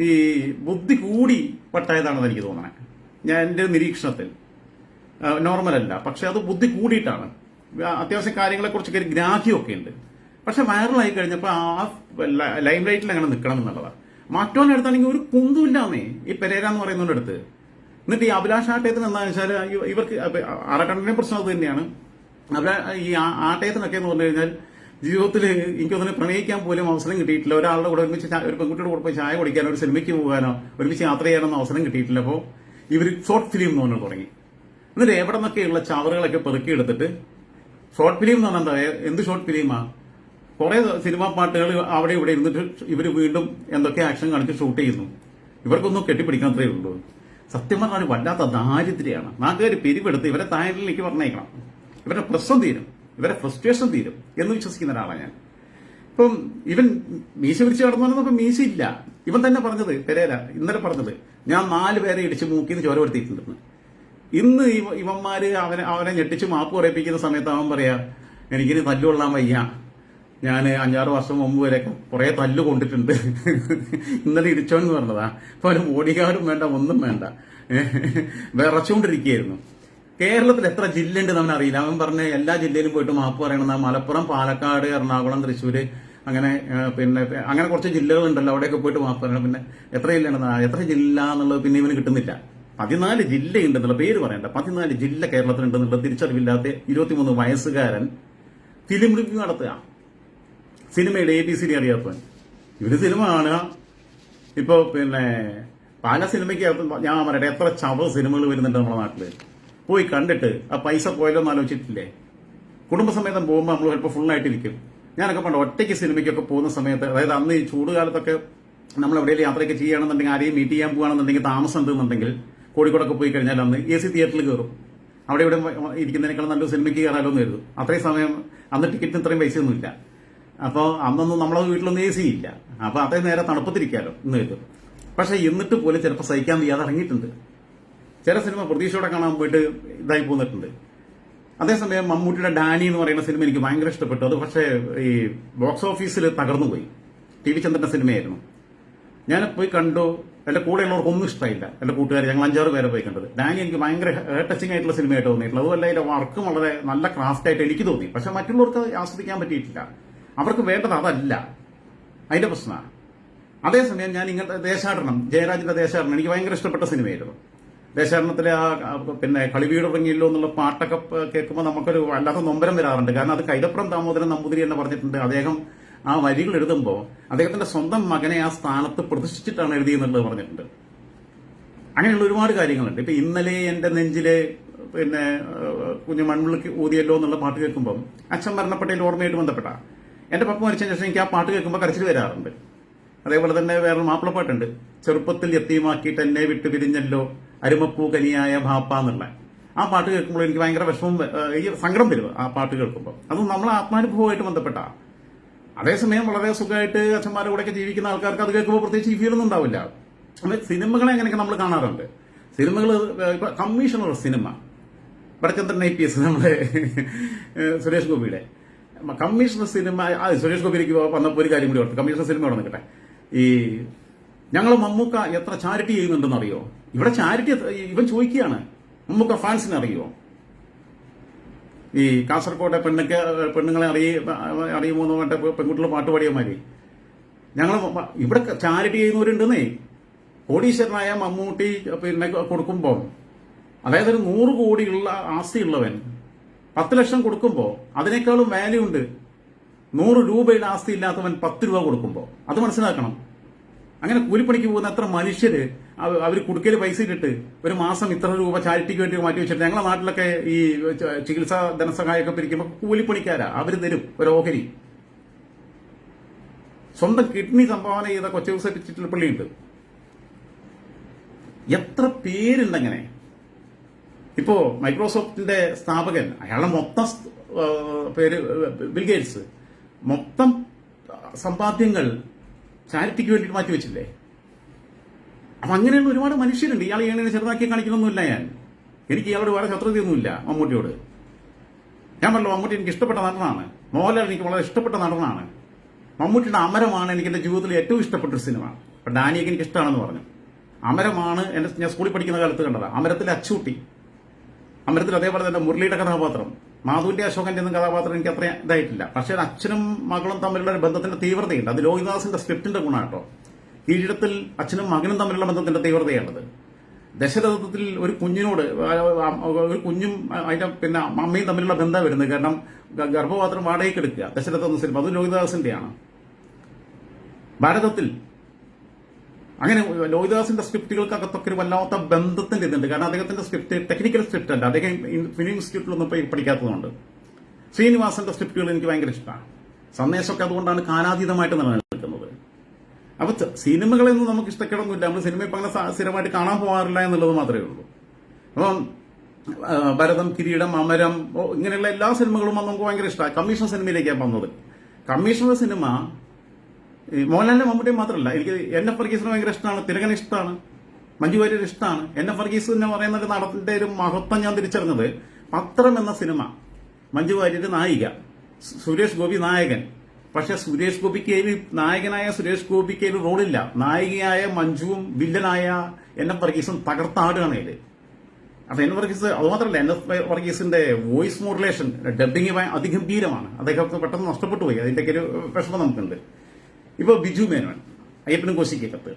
Speaker 1: ഈ ബുദ്ധി കൂടി പട്ടായതാണെന്ന് എനിക്ക് തോന്നണേ. ഞാൻ എന്റെ നിരീക്ഷണത്തിൽ നോർമലല്ല, പക്ഷെ അത് ബുദ്ധി കൂടിയിട്ടാണ്. അത്യാവശ്യം കാര്യങ്ങളെക്കുറിച്ചൊക്കെ ഒരു ഗ്രാഹ്യമൊക്കെ ഉണ്ട്. പക്ഷെ വൈറലായി കഴിഞ്ഞപ്പോൾ ആ ലൈം ലൈറ്റിൽ അങ്ങനെ നിൽക്കണം എന്നുള്ളതാണ്. മറ്റോന്റെ അടുത്താണെങ്കിൽ ഒരു കുന്തുമില്ലാന്നേ ഈ പെരേര എന്ന് പറയുന്നതിന്റെ അടുത്ത്. എന്നിട്ട് ഈ അഭിലാഷ് ആട്ടയത്തിന് എന്താണെന്ന് വെച്ചാൽ ഇവർക്ക് ആറാട്ടണ്ണന്റെ പ്രശ്നം അത് തന്നെയാണ്. ഈ ആട്ടയത്തിനൊക്കെ എന്ന് പറഞ്ഞു കഴിഞ്ഞാൽ ജീവിതത്തിൽ എനിക്കൊന്നിനെ പ്രണയിക്കാൻ പോലും അവസരം കിട്ടിയിട്ടില്ല. ഒരാളുടെ കൂടെ ഒരുമിച്ച് ഒരു പെൺകുട്ടിയുടെ കൂടെ പോയി ചായ കുടിക്കാനോ ഒരു സിനിമയ്ക്ക് പോകാനോ ഒരുമിച്ച് യാത്ര ചെയ്യാനൊന്നും അവസരം കിട്ടിയിട്ടില്ല. അപ്പോൾ ഇവർ ഷോർട്ട് ഫിലിം എന്ന് പറഞ്ഞു തുടങ്ങി. എന്നിട്ട് എവിടെ നിന്നൊക്കെയുള്ള ചവറുകളൊക്കെ പെറുക്കിയെടുത്തിട്ട് ഷോർട്ട് ഫിലിം എന്ന് പറഞ്ഞാൽ എന്ത് ഷോർട്ട് ഫിലിമാ? കുറെ സിനിമാ പാട്ടുകൾ അവിടെ ഇവിടെ ഇരുന്നിട്ട് ഇവർ വീണ്ടും എന്തൊക്കെ ആക്ഷൻ കാണിച്ച് ഷൂട്ട് ചെയ്യുന്നു. ഇവർക്കൊന്നും കെട്ടിപ്പിടിക്കാത്തതേ ഉള്ളൂ. സത്യം പറഞ്ഞാൽ വല്ലാത്ത ദാരിദ്ര്യമാണ്. നാട്ടുകാർ പിരിവെടുത്ത് ഇവരെ താഴേക്ക് പറഞ്ഞേക്കണം. ഇവരുടെ പ്രശ്നം തീരും, ഇവരെ ഫ്രസ്ട്രേഷൻ തീരും എന്ന് വിശ്വസിക്കുന്ന ഒരാളാണ് ഞാൻ. ഇപ്പം ഇവൻ മീശ വിരിച്ച് കടന്നു മീശയില്ല. ഇവൻ തന്നെ പറഞ്ഞത്, പെരേര ഇന്നലെ പറഞ്ഞത്, ഞാൻ 4 പേരെ ഇടിച്ച് മൂക്കിന്ന് ചോര വരുത്തിയിട്ടുണ്ടെന്ന്. ഇന്ന് ഇവന്മാര് അവനെ ഞെട്ടിച്ച് മാപ്പ് പറയിപ്പിക്കുന്ന സമയത്ത് അവൻ പറയാ, എനിക്കിനി തല്ലുകൊള്ളാൻ വയ്യ, ഞാൻ 5-6 വർഷം മുമ്പ് വരെയൊക്കെ കുറെ തല്ല് കൊണ്ടിട്ടുണ്ട്, ഇന്നലെ ഇടിച്ചോന്ന് പറഞ്ഞതാ. അപ്പൊ അവന് ബോഡി ഗാർഡും വേണ്ട, ഒന്നും വേണ്ട, വിറച്ചുകൊണ്ടിരിക്കുകയായിരുന്നു. കേരളത്തിൽ എത്ര ജില്ലയുണ്ടെന്ന് അവൻ അറിയില്ല. അവൻ പറഞ്ഞ എല്ലാ ജില്ലയിലും പോയിട്ട് മാപ്പ് പറയണമെന്ന്. മലപ്പുറം, പാലക്കാട്, എറണാകുളം, തൃശ്ശൂര്, അങ്ങനെ അങ്ങനെ കുറച്ച് ജില്ലകളുണ്ടല്ലോ, അവിടെയൊക്കെ പോയിട്ട് മാപ്പ് പറയണം. പിന്നെ എത്ര ജില്ലയുണ്ടെന്ന്, എത്ര ജില്ല എന്നുള്ളത് പിന്നെ ഇവന് കിട്ടുന്നില്ല. 14 ജില്ലയുണ്ടെന്നുള്ള പേര് പറയണ്ട, 14 ജില്ല കേരളത്തിലുണ്ടെന്നുള്ള തിരിച്ചറിവില്ലാത്ത 23 വയസ്സുകാരൻ ഫിലിം റിവ്യൂ നടത്തുക. സിനിമയുടെ ABCD അറിയാത്തവൻ. ഇവര് സിനിമ കാണുക. ഇപ്പൊ പല സിനിമയ്ക്ക് ഞാൻ പറയട്ടെ, എത്ര ചവ സിനിമകൾ വരുന്നുണ്ട് നമ്മുടെ നാട്ടില്. പോയി കണ്ടിട്ട് ആ പൈസ പോയല്ലോ എന്ന് ആലോചിച്ചിട്ടില്ലേ? കുടുംബസമേതം പോകുമ്പോൾ നമ്മൾ ചിലപ്പോൾ ഫുള്ളായിട്ടിരിക്കും. ഞാനൊക്കെ പണ്ട് ഒറ്റയ്ക്ക് സിനിമയ്ക്കൊക്കെ പോകുന്ന സമയത്ത്, അതായത് അന്ന് ഈ ചൂടുകാലത്തൊക്കെ നമ്മൾ എവിടെയെങ്കിലും യാത്രയൊക്കെ ചെയ്യുകയാണെന്നുണ്ടെങ്കിൽ, ആരെയും മീറ്റ് ചെയ്യാൻ പോകുകയാണെന്നുണ്ടെങ്കിൽ, താമസം ഉണ്ടെന്നുണ്ടെങ്കിൽ കോഴിക്കോടൊക്കെ പോയി കഴിഞ്ഞാൽ അന്ന് AC തിയേറ്ററിൽ കയറും. അവിടെ ഇവിടെ ഇരിക്കുന്നതിനേക്കാൾ നല്ലൊരു സിനിമയ്ക്ക് കയറാലോ എന്ന് കരുതും. അത്രയും സമയം അന്ന് ടിക്കറ്റിന് ഇത്രയും പൈസയൊന്നുമില്ല. അപ്പോൾ അന്നൊന്നും നമ്മളെ വീട്ടിലൊന്നും AC ഇല്ല. അപ്പൊ അതേ നേരെ തണുപ്പത്തിരിക്കാലോ എന്ന് കരുതും. പക്ഷെ എന്നിട്ട് പോലും ചിലപ്പോൾ സഹിക്കാൻ വയ്യാതെ ഇറങ്ങിയിട്ടുണ്ട്. ചില സിനിമ പ്രതീക്ഷയോടെ കാണാൻ പോയിട്ട് ഇതായി പോന്നിട്ടുണ്ട്. അതേസമയം മമ്മൂട്ടിയുടെ ഡാനി എന്ന് പറയുന്ന സിനിമ എനിക്ക് ഭയങ്കര ഇഷ്ടപ്പെട്ടു. അത് പക്ഷേ ഈ ബോക്സ് ഓഫീസിൽ തകർന്നുപോയി. TV ചന്ദ്രന്റെ സിനിമയായിരുന്നു. ഞാൻ പോയി കണ്ടു. എന്റെ കൂടെയുള്ളവർക്കൊന്നും ഇഷ്ടമായില്ല. എന്റെ കൂട്ടുകാർ, ഞങ്ങൾ 5-6 പേരെ പോയി കണ്ടത്. ഡാനി എനിക്ക് ഭയങ്കര ടച്ചിങ് ആയിട്ടുള്ള സിനിമയായിട്ട് തോന്നിയിട്ടുള്ളത്. അതുമല്ല അതിന്റെ വർക്കും വളരെ നല്ല ക്രാഫ്റ്റ് ആയിട്ട് എനിക്ക് തോന്നി. പക്ഷെ മറ്റുള്ളവർക്ക് ആസ്വദിക്കാൻ പറ്റിയിട്ടില്ല. അവർക്ക് വേണ്ടത് അതല്ല, അതിന്റെ പ്രശ്നമാണ്. അതേസമയം ഞാൻ ഇങ്ങനത്തെ ദേശാടനം, ജയരാജിന്റെ ദേശാടനം എനിക്ക് ഭയങ്കര ഇഷ്ടപ്പെട്ട സിനിമയായിരുന്നു. ദേശാടനത്തിലെ കളിവീട് ഇറങ്ങിയല്ലോ എന്നുള്ള പാട്ടൊക്കെ കേൾക്കുമ്പോൾ നമുക്കൊരു വല്ലാത്ത നൊമ്പരം വരാറുണ്ട്. കാരണം അത് കൈതപ്രം ദാമോദരൻ നമ്പൂതിരി എന്ന് പറഞ്ഞിട്ടുണ്ട്. അദ്ദേഹം ആ വരികൾ എഴുതുമ്പോൾ അദ്ദേഹത്തിന്റെ സ്വന്തം മകനെ ആ സ്ഥാനത്ത് പ്രതിഷ്ഠിച്ചിട്ടാണ് എഴുതിയെന്നുള്ളത് പറഞ്ഞിട്ടുണ്ട്. അങ്ങനെയുള്ള ഒരുപാട് കാര്യങ്ങളുണ്ട്. ഇപ്പൊ ഇന്നലെ എന്റെ നെഞ്ചിലെ കുഞ്ഞു മൺവിളിക്ക് ഊതിയല്ലോ എന്നുള്ള പാട്ട് കേൾക്കുമ്പോൾ അച്ഛൻ മരണപ്പെട്ടതിൽ ഓർമ്മയായിട്ട് ബന്ധപ്പെട്ട എന്റെ പപ്പ മരിച്ചതിന് ശേഷം എനിക്ക് ആ പാട്ട് കേൾക്കുമ്പോൾ കരച്ചിൽ വരാറുണ്ട്. അതേപോലെ തന്നെ വേറൊരു മാപ്പിളപ്പാട്ടുണ്ട്, ചെറുപ്പത്തിൽ യത്തീമാക്കിയിട്ട് എന്നെ വിട്ടു പിരിഞ്ഞല്ലോ അരുമപ്പൂ കനിയായ ഭാപ്പ എന്നുള്ള ആ പാട്ട് കേൾക്കുമ്പോൾ എനിക്ക് ഭയങ്കര വിഷമം, ഈ സങ്കടം വരും ആ പാട്ട് കേൾക്കുമ്പോൾ. അത് നമ്മളെ ആത്മാനുഭവമായിട്ട് ബന്ധപ്പെട്ട. അതേസമയം വളരെ സുഖമായിട്ട് അച്ഛന്മാരുടെ കൂടെയൊക്കെ ജീവിക്കുന്ന ആൾക്കാർക്ക് അത് കേൾക്കുമ്പോൾ പ്രത്യേകിച്ച് ഈ ഫീലൊന്നും ഉണ്ടാവില്ല. സിനിമകളെ അങ്ങനെയൊക്കെ നമ്മൾ കാണാറുണ്ട്. സിനിമകൾ കമ്മീഷണർ സിനിമ, വടക്കന്തൻ IPS നമ്മുടെ സുരേഷ് ഗോപിയുടെ കമ്മീഷണർ സിനിമ. സുരേഷ് ഗോപിക്ക് വന്നപ്പോൾ ഒരു കാര്യം കൂടി ഓർത്തു. കമ്മീഷണർ സിനിമ അവിടെ നിൽക്കട്ടെ. ഈ ഞങ്ങൾ മമ്മൂക്ക എത്ര ചാരിറ്റി ചെയ്യുന്നുണ്ടെന്ന് അറിയോ? ഇവിടെ ചാരിറ്റി ഇവൻ ചോദിക്കുകയാണ്, മമ്മൂക്ക ഫാൻസിനെ അറിയോ? ഈ കാസർകോട്ടെ പെണ്ണുങ്ങളെ അറിയുമോ എന്ന് പറഞ്ഞിട്ട് പെൺകുട്ടികൾ പാട്ട് പാടിയമാതിരി ഞങ്ങൾ ഇവിടെ ചാരിറ്റി ചെയ്യുന്നവരുണ്ടെന്നേ. കോടീശ്വരനായ മമ്മൂട്ടി പിന്നെ കൊടുക്കുമ്പോൾ, അതായത് ഒരു 100 കോടിയുള്ള ആസ്തിയുള്ളവൻ 10 ലക്ഷം കൊടുക്കുമ്പോൾ അതിനേക്കാളും വാല്യൂ ഉണ്ട് 100 രൂപയുടെ ആസ്തി ഇല്ലാത്തവൻ 10 രൂപ കൊടുക്കുമ്പോൾ. അത് മനസ്സിലാക്കണം. അങ്ങനെ കൂലിപ്പണിക്ക് പോകുന്ന എത്ര മനുഷ്യര് അവർ കുടുക്കയിൽ പൈസ ഇട്ടിട്ട് ഒരു മാസം ഇത്ര രൂപ ചാരിറ്റിക്ക് വേണ്ടി മാറ്റി വെച്ചിട്ട്, ഞങ്ങളുടെ നാട്ടിലൊക്കെ ഈ ചികിത്സാ ധനസഹായമൊക്കെ പിരിക്കുമ്പോൾ കൂലിപ്പണിക്കാരാ, അവർ തരും ഒരു ഓഹരി. സ്വന്തം കിഡ്നി സംഭാവന ചെയ്ത കൊച്ചൂസെറ്റ് ചിറ്റിലപ്പള്ളിയുണ്ട്. എത്ര പേരുണ്ടങ്ങനെ. ഇപ്പോ മൈക്രോസോഫ്റ്റിന്റെ സ്ഥാപകൻ, അയാളുടെ മൊത്തം പേര് ബിൽ ഗേറ്റ്സ്, മൊത്തം സമ്പാദ്യങ്ങൾ ചാരിറ്റിക്ക് വേണ്ടിയിട്ട് മാറ്റിവെച്ചില്ലേ? അപ്പൊ അങ്ങനെയുള്ള ഒരുപാട് മനുഷ്യരുണ്ട്. ഇയാൾ ഇങ്ങനെ ചെറുതാക്കി കാണിക്കണമെന്നില്ല. എനിക്ക് ഇയാളോട് വേറെ ശത്രുതയൊന്നുമില്ല മമ്മൂട്ടിയോട്. ഞാൻ പറഞ്ഞല്ലോ, മമ്മൂട്ടി എനിക്ക് ഇഷ്ടപ്പെട്ട നടനാണ്. മോഹൻലാൽ എനിക്ക് വളരെ ഇഷ്ടപ്പെട്ട നടനാണ്. മമ്മൂട്ടിയുടെ അമരമാണ് എനിക്ക് എന്റെ ജീവിതത്തിൽ ഏറ്റവും ഇഷ്ടപ്പെട്ട ഒരു സിനിമ. അപ്പൊ ഡാനിയൊക്കെ എനിക്ക് ഇഷ്ടമാണെന്ന് പറഞ്ഞു. അമരമാണ് ഞാൻ സ്കൂളിൽ പഠിക്കുന്ന കാലത്ത് കണ്ടതാണ്. അമരത്തിലെ അച്ചൂട്ടി, അമരത്തിൽ അതേപോലെ തന്നെ മുരളിയുടെ കഥാപാത്രം, മാധുവിന്റെ അശോകന്റെ ഒന്നും കഥാപാത്രം എനിക്ക് അത്ര ഇതായിട്ടില്ല. പക്ഷേ അച്ഛനും മകളും തമ്മിലുള്ള ഒരു ബന്ധത്തിന്റെ തീവ്രതയുണ്ട്. അത് ലോഹിദാസിന്റെ സ്ക്രിപ്റ്റിന്റെ ഗുണാട്ടോ. കീഴിടത്തിൽ അച്ഛനും മകനും തമ്മിലുള്ള ബന്ധത്തിന്റെ തീവ്രതയാണത്. ദശരഥത്തിൽ ഒരു കുഞ്ഞിനോട്, ഒരു കുഞ്ഞും അതിന്റെ പിന്നെ അമ്മയും തമ്മിലുള്ള ബന്ധം വരുന്നത്. കാരണം ഗർഭപാത്രം വാടകയ്ക്ക് എടുക്കുക. ദശരഥ എന്ന സിനിമ അത് ലോഹിദാസിന്റെയാണ്. ഭാരതത്തിൽ അങ്ങനെ ലോഹിദാസിന്റെ സ്ക്രിപ്റ്റുകൾക്കകത്തൊക്കെ ഒരു വല്ലാത്ത ബന്ധത്തിന്റെ ഇതുണ്ട്. കാരണം അദ്ദേഹത്തിന്റെ സ്ക്രിപ്റ്റ് ടെക്നിക്കൽ സ്ക്രിപ്റ്റ് അല്ല. അദ്ദേഹം ഫിലിം ഇൻസ്റ്റിറ്റ്യൂട്ടിലൊന്നും പഠിക്കാത്തതുകൊണ്ട്. ശ്രീനിവാസന്റെ സ്ക്രിപ്റ്റുകൾ എനിക്ക് ഭയങ്കര ഇഷ്ടമാണ്. സന്ദേശമൊക്കെ അതുകൊണ്ടാണ് കാലാതീതമായിട്ട് നിലനിൽക്കുന്നത്. അപ്പൊ സിനിമകളൊന്നും നമുക്ക് ഇഷ്ടക്കേടൊന്നുമില്ല. നമ്മൾ സിനിമ ഇപ്പൊ അങ്ങനെ സ്ഥിരമായിട്ട് കാണാൻ പോകാറില്ല എന്നുള്ളത് മാത്രമേ ഉള്ളൂ. അപ്പം ഭരതം, കിരീടം, അമരം ഇങ്ങനെയുള്ള എല്ലാ സിനിമകളും നമുക്ക് ഭയങ്കര ഇഷ്ടമാണ്. കമ്മീഷൻ സിനിമയിലേക്കാണ് വന്നത്. കമ്മീഷണർ സിനിമ മോഹൻലാലിന്റെ മമ്മൂട്ടിയും മാത്രമല്ല, എനിക്ക് എൻ.എഫ്. വർഗീസിനെ ഭയങ്കര ഇഷ്ടമാണ്. തിലകനെ ഇഷ്ടമാണ്. മഞ്ജു വാര്യർ ഇഷ്ടമാണ്. എൻ.എഫ്. വർഗീസ് എന്ന് പറയുന്ന ഒരു നടത്തിന്റെ ഒരു മഹത്വം ഞാൻ തിരിച്ചറിഞ്ഞത് പത്രം എന്ന സിനിമ. മഞ്ജു വാര്യർ നായിക, സുരേഷ് ഗോപി നായകൻ. പക്ഷെ സുരേഷ് ഗോപിക്ക് നായകനായ സുരേഷ് ഗോപിക്ക് റോളില്ല. നായികയായ മഞ്ജുവും വില്ലനായ എൻ.എഫ്. വർഗീസും തകർത്താടുകയാണ് ഇതില്. അപ്പൊ എൻ.എഫ്. വർഗീസ് അതുമാത്രമല്ല, എൻ.എഫ്. വർഗീസിന്റെ വോയിസ് മോഡുലേഷൻ, ഡബിംഗ് അതിഗംഭീരമാണ്. അദ്ദേഹം പെട്ടെന്ന് നഷ്ടപ്പെട്ടു പോയി. അതിന്റെയൊക്കെ ഒരു വിഷമം നമുക്കുണ്ട്. ഇപ്പൊ ബിജു മേനോൻ, അയ്യപ്പനും കോശിക്കകത്ത്,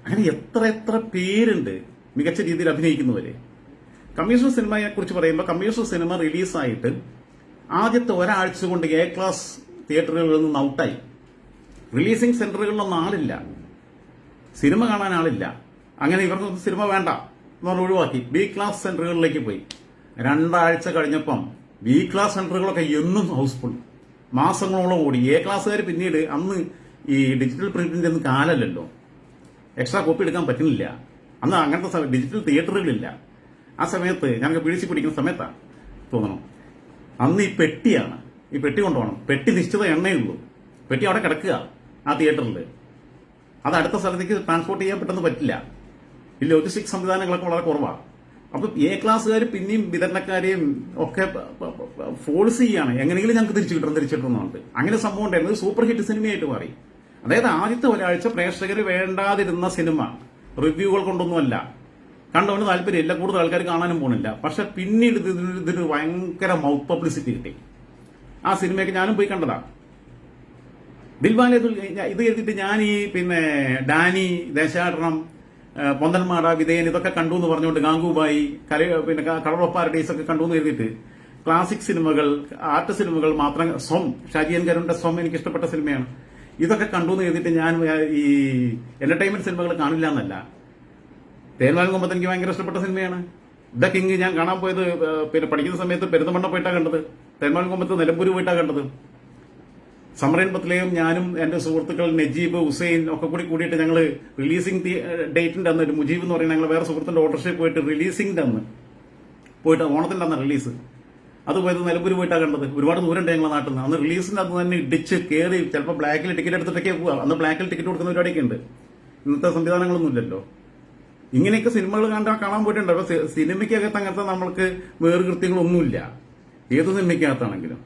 Speaker 1: അങ്ങനെ എത്ര എത്ര പേരുണ്ട് മികച്ച രീതിയിൽ അഭിനയിക്കുന്നവര്. കമ്മീഷണർ സിനിമയെ കുറിച്ച് പറയുമ്പോൾ, കമ്മീഷണർ സിനിമ റിലീസായിട്ട് ആദ്യത്തെ ഒരാഴ്ച കൊണ്ട് എ ക്ലാസ് തിയേറ്ററുകളിൽ നിന്ന് ഔട്ടായി. റിലീസിംഗ് സെന്ററുകളിലൊന്നും ആളില്ല, സിനിമ കാണാൻ ആളില്ല. അങ്ങനെ ഇവർക്കൊന്നും സിനിമ വേണ്ട എന്ന് പറഞ്ഞ് ഒഴിവാക്കി ബി ക്ലാസ് സെന്ററുകളിലേക്ക് പോയി. 2 ആഴ്ച കഴിഞ്ഞപ്പം ബി ക്ലാസ് സെന്ററുകളൊക്കെ എന്നും ഹൗസ്ഫുൾ, മാസങ്ങളോളം ഓടി. എ ക്ലാസ്സുകാർ പിന്നീട് അന്ന് ഈ ഡിജിറ്റൽ പ്രിന്റിന്റെ ഒന്നും കാലല്ലല്ലോ, എക്സ്ട്രാ കോപ്പി എടുക്കാൻ പറ്റുന്നില്ല. അന്ന് അങ്ങനത്തെ ഡിജിറ്റൽ തിയേറ്ററുകളില്ല. ആ സമയത്ത് ഞങ്ങൾക്ക് പിടിച്ച് പിടിക്കുന്ന സമയത്താണ് തോന്നണം. അന്ന് ഈ പെട്ടിയാണ്, ഈ പെട്ടി കൊണ്ടുപോകണം. പെട്ടി നിശ്ചിത എണ്ണയുള്ളൂ. പെട്ടി അവിടെ കിടക്കുക ആ തിയേറ്ററിൽ. അത് അടുത്ത സ്ഥലത്തേക്ക് ട്രാൻസ്പോർട്ട് ചെയ്യാൻ പെട്ടെന്ന് പറ്റില്ല. ഈ ലോജിസ്റ്റിക് സംവിധാനങ്ങളൊക്കെ വളരെ കുറവാണ്. അപ്പൊ എ ക്ലാസ്സുകാർ പിന്നെയും വിതരണക്കാരെയും ഒക്കെ ഫോഴ്സ് ചെയ്യാണ്, എങ്ങനെയെങ്കിലും ഞങ്ങൾക്ക് തിരിച്ചിട്ടുന്നുണ്ട്. അങ്ങനെ സംഭവം ഉണ്ടായിരുന്നത് സൂപ്പർ ഹിറ്റ് സിനിമയായിട്ട് മാറി. അതായത് ആദ്യത്തെ ഒരാഴ്ച പ്രേക്ഷകർ വേണ്ടാതിരുന്ന സിനിമ, റിവ്യൂകൾ കൊണ്ടൊന്നുമല്ല, കണ്ടവന് താല്പര്യമില്ല, കൂടുതൽ ആൾക്കാർ കാണാനും പോണില്ല. പക്ഷെ പിന്നീട് ഇതിന് ഭയങ്കര മൗത്ത് പബ്ലിസിറ്റി കിട്ടി. ആ സിനിമയൊക്കെ ഞാനും പോയി കണ്ടതാ. ദിൽവാലെ ഇത് എഴുതിയിട്ട് ഞാൻ ഈ പിന്നെ ഡാനി, ദേശാടനം, പൊന്തന്മാട, വിധേയൻ ഇതൊക്കെ കണ്ടു എന്ന് പറഞ്ഞുകൊണ്ട്, ഗാംഗുബായി, പിന്നെ കളർ ഓഫ് പാരഡൈസ് ഒക്കെ കണ്ടു എന്ന് എഴുതിയിട്ട് ക്ലാസിക് സിനിമകൾ, ആർട്ട് സിനിമകൾ മാത്രം, ഷാജിയൻ കരുണിന്റെ എനിക്ക് ഇഷ്ടപ്പെട്ട സിനിമയാണ്, ഇതൊക്കെ കണ്ടു എന്ന് എഴുതിയിട്ട് ഞാൻ ഈ എന്റർടൈൻമെന്റ് സിനിമകൾ കാണില്ല എന്നല്ല. തേന്മാവിൻ കൊമ്പത്ത് എനിക്ക് ഭയങ്കര ഇഷ്ടപ്പെട്ട സിനിമയാണ്. ദ കിങ് ഞാൻ കാണാൻ പോയത് പിന്നെ പഠിക്കുന്ന സമയത്ത് പെരുന്തമണ്ണ പോയിട്ടാണ് കണ്ടത്. തേന്മാവിൻ കൊമ്പത്ത് നിലമ്പൂര് പോയിട്ടാണ് കണ്ടത്. സമറൻ പത്ലയും ഞാനും എന്റെ സുഹൃത്തുക്കൾ നജീബ്, ഹുസൈൻ ഒക്കെ കൂടിയിട്ട് ഞങ്ങൾ റിലീസിംഗ് ഡേറ്റിന്റെ അന്ന്, ഒരു മുജീബ് എന്ന് പറയുന്നത് ഞങ്ങൾ വേറെ സുഹൃത്തിന്റെ ഓട്ടോറിക്ഷയിൽ പോയിട്ട് റിലീസിംഗിന്റെ അന്ന് പോയിട്ട്, ഓണത്തിന്റെ അന്ന് റിലീസ്, അത് പോയത് നിലമ്പൂര് പോയിട്ടാണ് കണ്ടത്. ഒരുപാട് ദൂരമുണ്ട് ഞങ്ങളുടെ നാട്ടിൽ നിന്ന്. അന്ന് റിലീസിന്റെ അന്ന് തന്നെ ഇടിച്ച് കയറി, ചിലപ്പോൾ ബ്ലാക്കിൽ ടിക്കറ്റ് എടുത്തിട്ടൊക്കെ പോവാ. അന്ന് ബ്ലാക്കിൽ ടിക്കറ്റ് കൊടുക്കുന്ന പരിപാടിയൊക്കെ ഉണ്ട്. ഇന്നത്തെ സംവിധാനങ്ങളൊന്നും ഇല്ലല്ലോ. ഇങ്ങനെയൊക്കെ സിനിമകൾ കാണാൻ പോയിട്ടുണ്ട്. അപ്പൊ സിനിമയ്ക്കകത്ത് അങ്ങനത്തെ നമ്മൾക്ക് വേറുകൃത്യങ്ങളൊന്നുമില്ല, ഏത് സിനിമയ്ക്കകത്താണെങ്കിലും.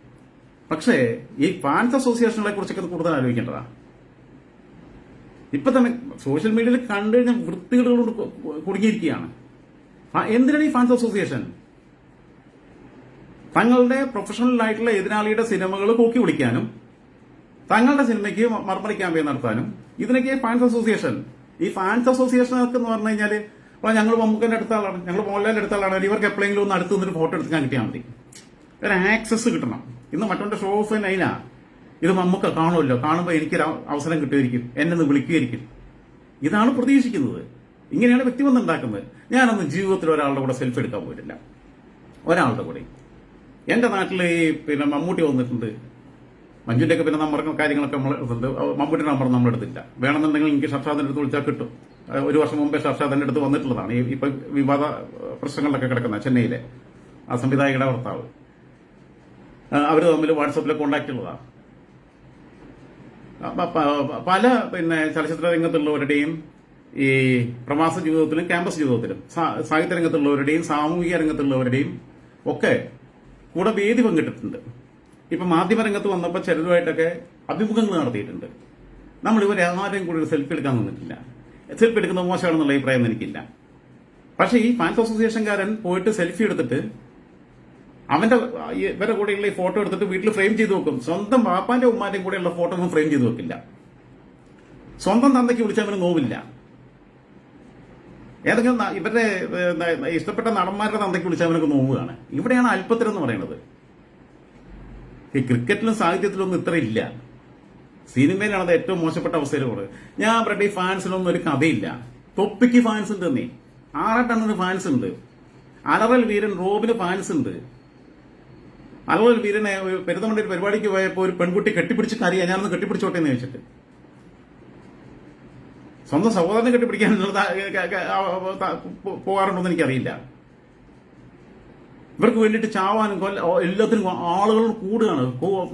Speaker 1: പക്ഷേ ഈ ഫാൻസ് അസോസിയേഷനുകളെ കുറിച്ചൊക്കെ കൂടുതൽ ആലോചിക്കേണ്ടതാ. ഇപ്പൊ തന്നെ സോഷ്യൽ മീഡിയയിൽ കണ്ടു കഴിഞ്ഞാൽ വൃത്തികേടുകളോട് കുടുങ്ങിയിരിക്കുകയാണ്. എന്തിനാണ് ഈ ഫാൻസ് അസോസിയേഷൻ? തങ്ങളുടെ പ്രൊഫഷണൽ ആയിട്ടുള്ള എതിരാളിയുടെ സിനിമകൾ പോക്കി വിളിക്കാനും തങ്ങളുടെ സിനിമയ്ക്ക് മറുപടി ക്യാമ്പയിൻ നടത്താനും ഇതിനൊക്കെ ഫാൻസ് അസോസിയേഷൻ. ഈ ഫാൻസ് അസോസിയേഷനൊക്കെ എന്ന് പറഞ്ഞു കഴിഞ്ഞാൽ ഞങ്ങൾ മമ്മൂക്കന്റെ അടുത്ത ആളാണ്, ഞങ്ങൾ മോഹൻലാലിന്റെ അടുത്ത ആളാണ്, ഇവർക്ക് എപ്പോഴെങ്കിലും ഒന്ന് അടുത്ത് നിന്നൊരു ഫോട്ടോ എടുക്കാൻ കിട്ടിയാൽ മതി, ഒരു ആക്സസ് കിട്ടണം. ഇന്ന് മറ്റവന്റെ ഷോ ഓഫ് അതിനാ ഇത് മമ്മൂക്ക കാണുമല്ലോ, കാണുമ്പോൾ എനിക്കൊരു അവസരം കിട്ടുമായിരിക്കും, എന്നെ ഒന്ന് വിളിക്കുമായിരിക്കും. ഇതാണ് പ്രതീക്ഷിക്കുന്നത്. ഇങ്ങനെയാണ് വ്യക്തിബന്ധം ഉണ്ടാക്കുന്നത്. ഞാനൊന്നും ജീവിതത്തിൽ ഒരാളുടെ കൂടെ സെൽഫി എടുക്കാൻ പോയിട്ടില്ല, ഒരാളുടെ കൂടെ. എന്റെ നാട്ടിൽ പിന്നെ മമ്മൂട്ടി വന്നിട്ടുണ്ട്, മഞ്ജുന്റെ ഒക്കെ പിന്നെ നമ്പറും കാര്യങ്ങളൊക്കെ നമ്മൾ എടുത്തിട്ടുണ്ട്. മമ്മൂട്ടിയുടെ നമ്പർ നമ്മൾ എടുത്തില്ല. വേണമെന്നുണ്ടെങ്കിൽ എനിക്ക് ഷർഷാദിന്റെ അടുത്ത് വിളിച്ചാൽ കിട്ടും. ഒരു വർഷം മുമ്പേ ഷർഷാദിന്റെ അടുത്ത് വന്നിട്ടുള്ളതാണ്. ഇപ്പൊ വിവാദ പ്രശ്നങ്ങളിലൊക്കെ കിടക്കുന്ന ചെന്നൈയിലെ ആ സംവിധായകയുടെ ഭർത്താവ്, അവര് തമ്മിൽ വാട്സാപ്പിൽ കോണ്ടാക്ട് ഉള്ളതാണ്. പല പിന്നെ ചലച്ചിത്ര രംഗത്തുള്ളവരുടെയും ഈ പ്രവാസ ജീവിതത്തിലും ക്യാമ്പസ് ജീവിതത്തിലും സാഹിത്യ രംഗത്തുള്ളവരുടെയും സാമൂഹിക രംഗത്തുള്ളവരുടെയും ഒക്കെ കൂടെ വേദി പങ്കിട്ടിട്ടുണ്ട്. ഇപ്പൊ മാധ്യമരംഗത്ത് വന്നപ്പോൾ ചിലരുമായിട്ടൊക്കെ അഭിമുഖങ്ങൾ നടത്തിയിട്ടുണ്ട്. നമ്മൾ ഇവരെ ആരെയും കൂടി സെൽഫി എടുക്കാൻ നിന്നിട്ടില്ല. സെൽഫി എടുക്കുന്നത് മോശമാണെന്നുള്ള അഭിപ്രായം എനിക്കില്ല. പക്ഷെ ഈ ഫാൻസ് അസോസിയേഷൻകാരൻ പോയിട്ട് സെൽഫി എടുത്തിട്ട് അവന്റെ ഇവരുടെ കൂടെയുള്ള ഈ ഫോട്ടോ എടുത്തിട്ട് വീട്ടിൽ ഫ്രെയിം ചെയ്ത് വെക്കും. സ്വന്തം പാപ്പാന്റെ ഉമ്മാന്റെയും കൂടെയുള്ള ഫോട്ടോ ഒന്നും ഫ്രെയിം ചെയ്ത് വെക്കില്ല. സ്വന്തം തന്തയ്ക്ക് വിളിച്ചവന് നോവില്ല. ഏതെങ്കിലും ഇവരുടെ ഇഷ്ടപ്പെട്ട നടന്മാരുടെ തന്തയ്ക്ക് വിളിച്ചവനൊക്കെ നോവുകയാണ്. ഇവിടെയാണ് അല്പത്തരം എന്ന് പറയുന്നത്. ഈ ക്രിക്കറ്റിലും സാഹിത്യത്തിലൊന്നും ഇത്ര ഇല്ല. സിനിമയിലാണ് അത് ഏറ്റവും മോശപ്പെട്ട അവസ്ഥയിലുള്ളത്. ഞാൻ പറയട്ടെ, ഈ ഫാൻസിനൊന്നും ഒരു കഥയില്ല. തൊപ്പിക്ക് ഫാൻസ് ഉണ്ട്, തന്നെ 6-8 ഫാൻസ് ഉണ്ട്. അലറൽ വീരൻ റോബിന് ഫാൻസ് ഉണ്ട്. അലറൽ വീരനെ പെരുന്തമണ്ണ ഒരു പരിപാടിക്ക് പോയപ്പോൾ ഒരു പെൺകുട്ടി കെട്ടിപ്പിടിച്ച് കരയാ, ഞാനൊന്ന് കെട്ടിപ്പിടിച്ചോട്ടെ എന്ന് ചോദിച്ചിട്ട്. സ്വന്തം സഹോദരനെ കെട്ടിപ്പിടിക്കാൻ പോകാറുണ്ടോന്ന് എനിക്കറിയില്ല. ഇവർക്ക് വേണ്ടിയിട്ട് ചാവാനും എല്ലാത്തിനും ആളുകൾ കൂടുകയാണ്.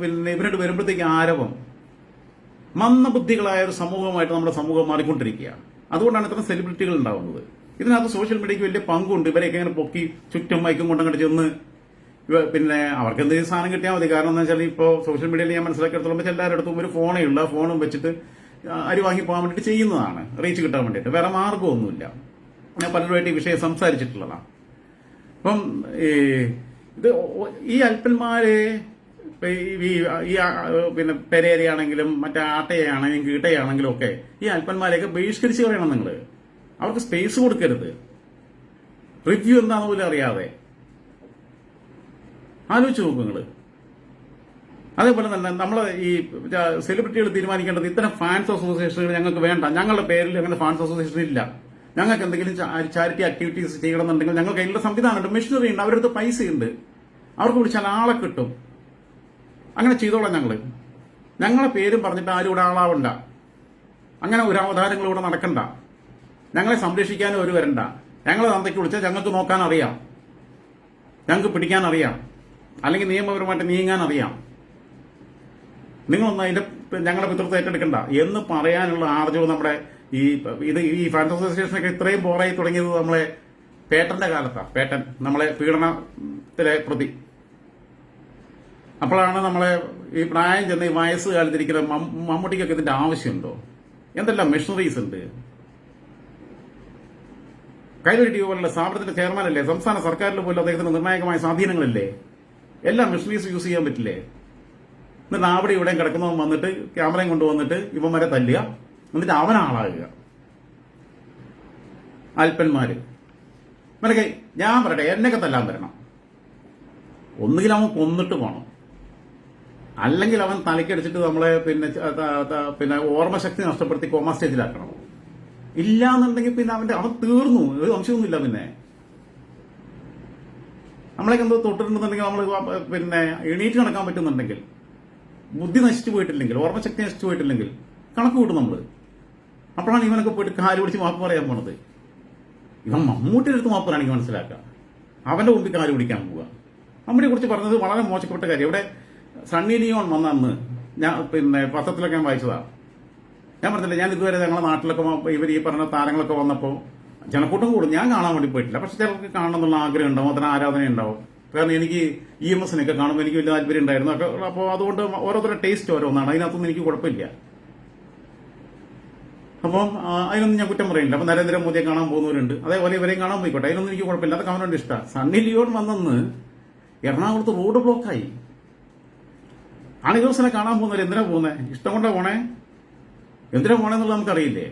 Speaker 1: പിന്നെ ഇവരോട് വരുമ്പോഴത്തേക്ക് ആരവം. മന്ദബുദ്ധികളായ ഒരു സമൂഹമായിട്ട് നമ്മുടെ സമൂഹം മാറിക്കൊണ്ടിരിക്കുകയാണ്. അതുകൊണ്ടാണ് ഇത്തരം സെലിബ്രിറ്റികൾ ഉണ്ടാവുന്നത്. ഇതിനകത്ത് സോഷ്യൽ മീഡിയയ്ക്ക് വലിയ പങ്കുണ്ട്. ഇവരെയൊക്കെ ഇങ്ങനെ പൊക്കി ചുറ്റും മയക്കും കൊണ്ടങ്ങോട്ട് ചെന്ന് പിന്നെ അവർക്ക് എന്തെങ്കിലും സാധനം കിട്ടിയാൽ മതി. കാരണം എന്താ വെച്ചാൽ ഇപ്പോൾ സോഷ്യൽ മീഡിയയിൽ ഞാൻ മനസ്സിലാക്കിയെടുത്തോളം എല്ലാവരുടെ അടുത്തും ഒരു ഫോണേ ഉള്ള ഫോണും വെച്ചിട്ട് അരി വാങ്ങി പോകാൻ വേണ്ടിയിട്ട് ചെയ്യുന്നതാണ്, റീച്ച് കിട്ടാൻ വേണ്ടിയിട്ട്. വേറെ മാർഗമൊന്നുമില്ല. ഞാൻ പലരുമായിട്ട് ഈ വിഷയം സംസാരിച്ചിട്ടുള്ളതാണ്. അപ്പം ഇത് ഈ അല്പന്മാരെ പിന്നെ പെരേരയാണെങ്കിലും മറ്റേ ആട്ടയാണെങ്കിലും കീട്ടയാണെങ്കിലും ഒക്കെ ഈ അല്പന്മാരെയൊക്കെ ബഹിഷ്കരിച്ച് കളയണം. നിങ്ങൾ അവർക്ക് സ്പേസ് കൊടുക്കരുത്. റിവ്യൂ എന്താണെന്ന് പോലും അറിയാതെ ആലോചിച്ച് നോക്കും നിങ്ങൾ. അതേപോലെ തന്നെ നമ്മൾ ഈ സെലിബ്രിറ്റികൾ തീരുമാനിക്കേണ്ടത് ഇത്തരം ഫാൻസ് അസോസിയേഷനുകൾ ഞങ്ങൾക്ക് വേണ്ട. ഞങ്ങളുടെ പേരിൽ അങ്ങനെ ഫാൻസ് അസോസിയേഷൻ ഇല്ല. ഞങ്ങൾക്ക് എന്തെങ്കിലും ചാരിറ്റി ആക്ടിവിറ്റീസ് ചെയ്യണമെന്നുണ്ടെങ്കിൽ ഞങ്ങൾക്ക് അതിനുള്ള സംവിധാനമുണ്ട്, മെഷീനറി ഉണ്ട്, അവരടുത്ത് പൈസയുണ്ട്, അവർക്ക് വിളിച്ചാൽ ആളെ കിട്ടും. അങ്ങനെ ചെയ്തോളാം. ഞങ്ങളെ പേരും പറഞ്ഞിട്ട് ആരും ഇവിടെ ആളാവണ്ട. അങ്ങനെ ഒരു അവതാരങ്ങളിലൂടെ നടക്കണ്ട. ഞങ്ങളെ സംരക്ഷിക്കാനും ഒരു വരണ്ട. ഞങ്ങളെ തന്തയ്ക്ക് വിളിച്ചാൽ ഞങ്ങൾക്ക് നോക്കാൻ അറിയാം, ഞങ്ങൾക്ക് പിടിക്കാൻ അറിയാം, അല്ലെങ്കിൽ നിയമപരമായിട്ട് നീങ്ങാൻ അറിയാം. നിങ്ങളൊന്നും അതിന്റെ ഞങ്ങളുടെ പിതൃത്വം ഏറ്റെടുക്കണ്ട എന്ന് പറയാനുള്ള ആർജവും നമ്മുടെ ഈ ഫാൻസ് അസോസിയേഷനൊക്കെ ഇത്രയും ബോറായി തുടങ്ങിയത് നമ്മളെ പേട്ടന്റെ കാലത്താണ്. പേട്ടൻ നമ്മളെ പീഡനത്തിലെ പ്രതി. അപ്പോഴാണ് നമ്മളെ ഈ പ്രായം ചെന്ന് ഈ വയസ്സ് കാലത്തിരിക്കുന്ന മമ്മൂട്ടിക്കൊക്കെ ഇതിന്റെ ആവശ്യമുണ്ടോ? എന്തെല്ലാം മെഷീനറീസ് ഉണ്ട്. കൈരളി ടി വി പോലുള്ള സ്ഥാപനത്തിന്റെ ചെയർമാനല്ലേ, സംസ്ഥാന സർക്കാരിൽ പോലും അദ്ദേഹത്തിന് നിർണായകമായ സ്വാധീനങ്ങളില്ലേ? എല്ലാ മെഷീനറീസ് യൂസ് ചെയ്യാൻ പറ്റില്ലേ? എന്നിട്ട് അവിടെ ഇവിടെയും കിടക്കുന്നവൻ വന്നിട്ട് ക്യാമറയും കൊണ്ടുവന്നിട്ട് ഇവന്മാരെ തല്ലുക, എന്നിട്ട് അവനാളാകുക. അല്പന്മാര് മനക്കെ ഞാൻ പറയട്ടെ, എന്നൊക്കെ തല്ലാൻ വരണം. ഒന്നുകിൽ അവൻ കൊന്നിട്ട് പോകണം, അല്ലെങ്കിൽ അവൻ തലക്കടിച്ചിട്ട് നമ്മളെ പിന്നെ ഓർമ്മശക്തി നഷ്ടപ്പെടുത്തി കോമ സ്റ്റേജിലാക്കണം. ഇല്ലാന്നുണ്ടെങ്കിൽ പിന്നെ അവൻ തീർന്നു, ഒരു സംശയമൊന്നുമില്ല. പിന്നെ നമ്മളൊക്കെ എന്തോ തൊട്ടിട്ടുണ്ടെന്നുണ്ടെങ്കിൽ നമ്മൾ പിന്നെ എണീറ്റ് നടക്കാൻ പറ്റുന്നുണ്ടെങ്കിൽ, ബുദ്ധി നശിച്ചു പോയിട്ടില്ലെങ്കിൽ, ഓർമ്മശക്തി നശിച്ചു പോയിട്ടില്ലെങ്കിൽ കണക്ക് കൂട്ടും നമ്മൾ. അപ്പോഴാണ് ഇവനൊക്കെ പോയിട്ട് കാല് പിടിച്ച് മാപ്പ് പറയാൻ പോണത്. ഇവൻ മമ്മൂട്ടിയുടെ അടുത്ത് മാപ്പ് പറയാൻ എനിക്ക് മനസ്സിലാക്കാം. അവന്റെ മുമ്പിൽ കാല് പിടിക്കാൻ പോവുക. മമ്മൂട്ടിയെ കുറിച്ച് പറഞ്ഞത് വളരെ മോശപ്പെട്ട കാര്യം. ഇവിടെ സണ്ണി ലിയോൺ വന്നന്ന് ഞാൻ പിന്നെ പത്രത്തിലൊക്കെ ഞാൻ വായിച്ചതാണ്. ഞാൻ പറഞ്ഞില്ല, ഞാൻ ഇതുവരെ ഞങ്ങളുടെ നാട്ടിലൊക്കെ ഇവർ ഈ പറഞ്ഞ താരങ്ങളൊക്കെ വന്നപ്പോൾ ജനക്കൂട്ടം കൂടും. ഞാൻ കാണാൻ വേണ്ടി പോയിട്ടില്ല. പക്ഷെ ചിലർക്ക് കാണണം എന്നുള്ള ആഗ്രഹം ഉണ്ടാവും, അതിന് ആരാധന ഉണ്ടാവും. കാരണം എനിക്ക് EMSനൊക്കെ കാണുമ്പോൾ എനിക്ക് വലിയ താല്പര്യം ഉണ്ടായിരുന്നു. അപ്പോൾ അതുകൊണ്ട് ഓരോരുത്തരുടെ ടേസ്റ്റ് ഓരോന്നാണ്. അതിനകത്തൊന്നും എനിക്ക് കുഴപ്പമില്ല. അപ്പം അതിനൊന്നും ഞാൻ കുറ്റം പറയില്ല. അപ്പം നരേന്ദ്രമോദിയെ കാണാൻ പോകുന്നവരുണ്ട്, അതേപോലെ ഇവരെയും കാണാൻ പോയിക്കോട്ടെ, അതിനൊന്നും എനിക്ക് കുഴപ്പമില്ല. അതൊക്കെ അവനോട് ഇഷ്ടമാണ്. സണ്ണി ലിയോൺ വന്നെന്ന് എറണാകുളത്ത് റോഡ് ബ്ലോക്കായി. അണിദോസിനെ കാണാൻ പോകുന്നവർ എന്തിനാ പോകുന്നത്? ഇഷ്ടം കൊണ്ടാ പോണേ? എന്തിനാ പോണേന്നുള്ളത് നമുക്കറിയില്ലേ?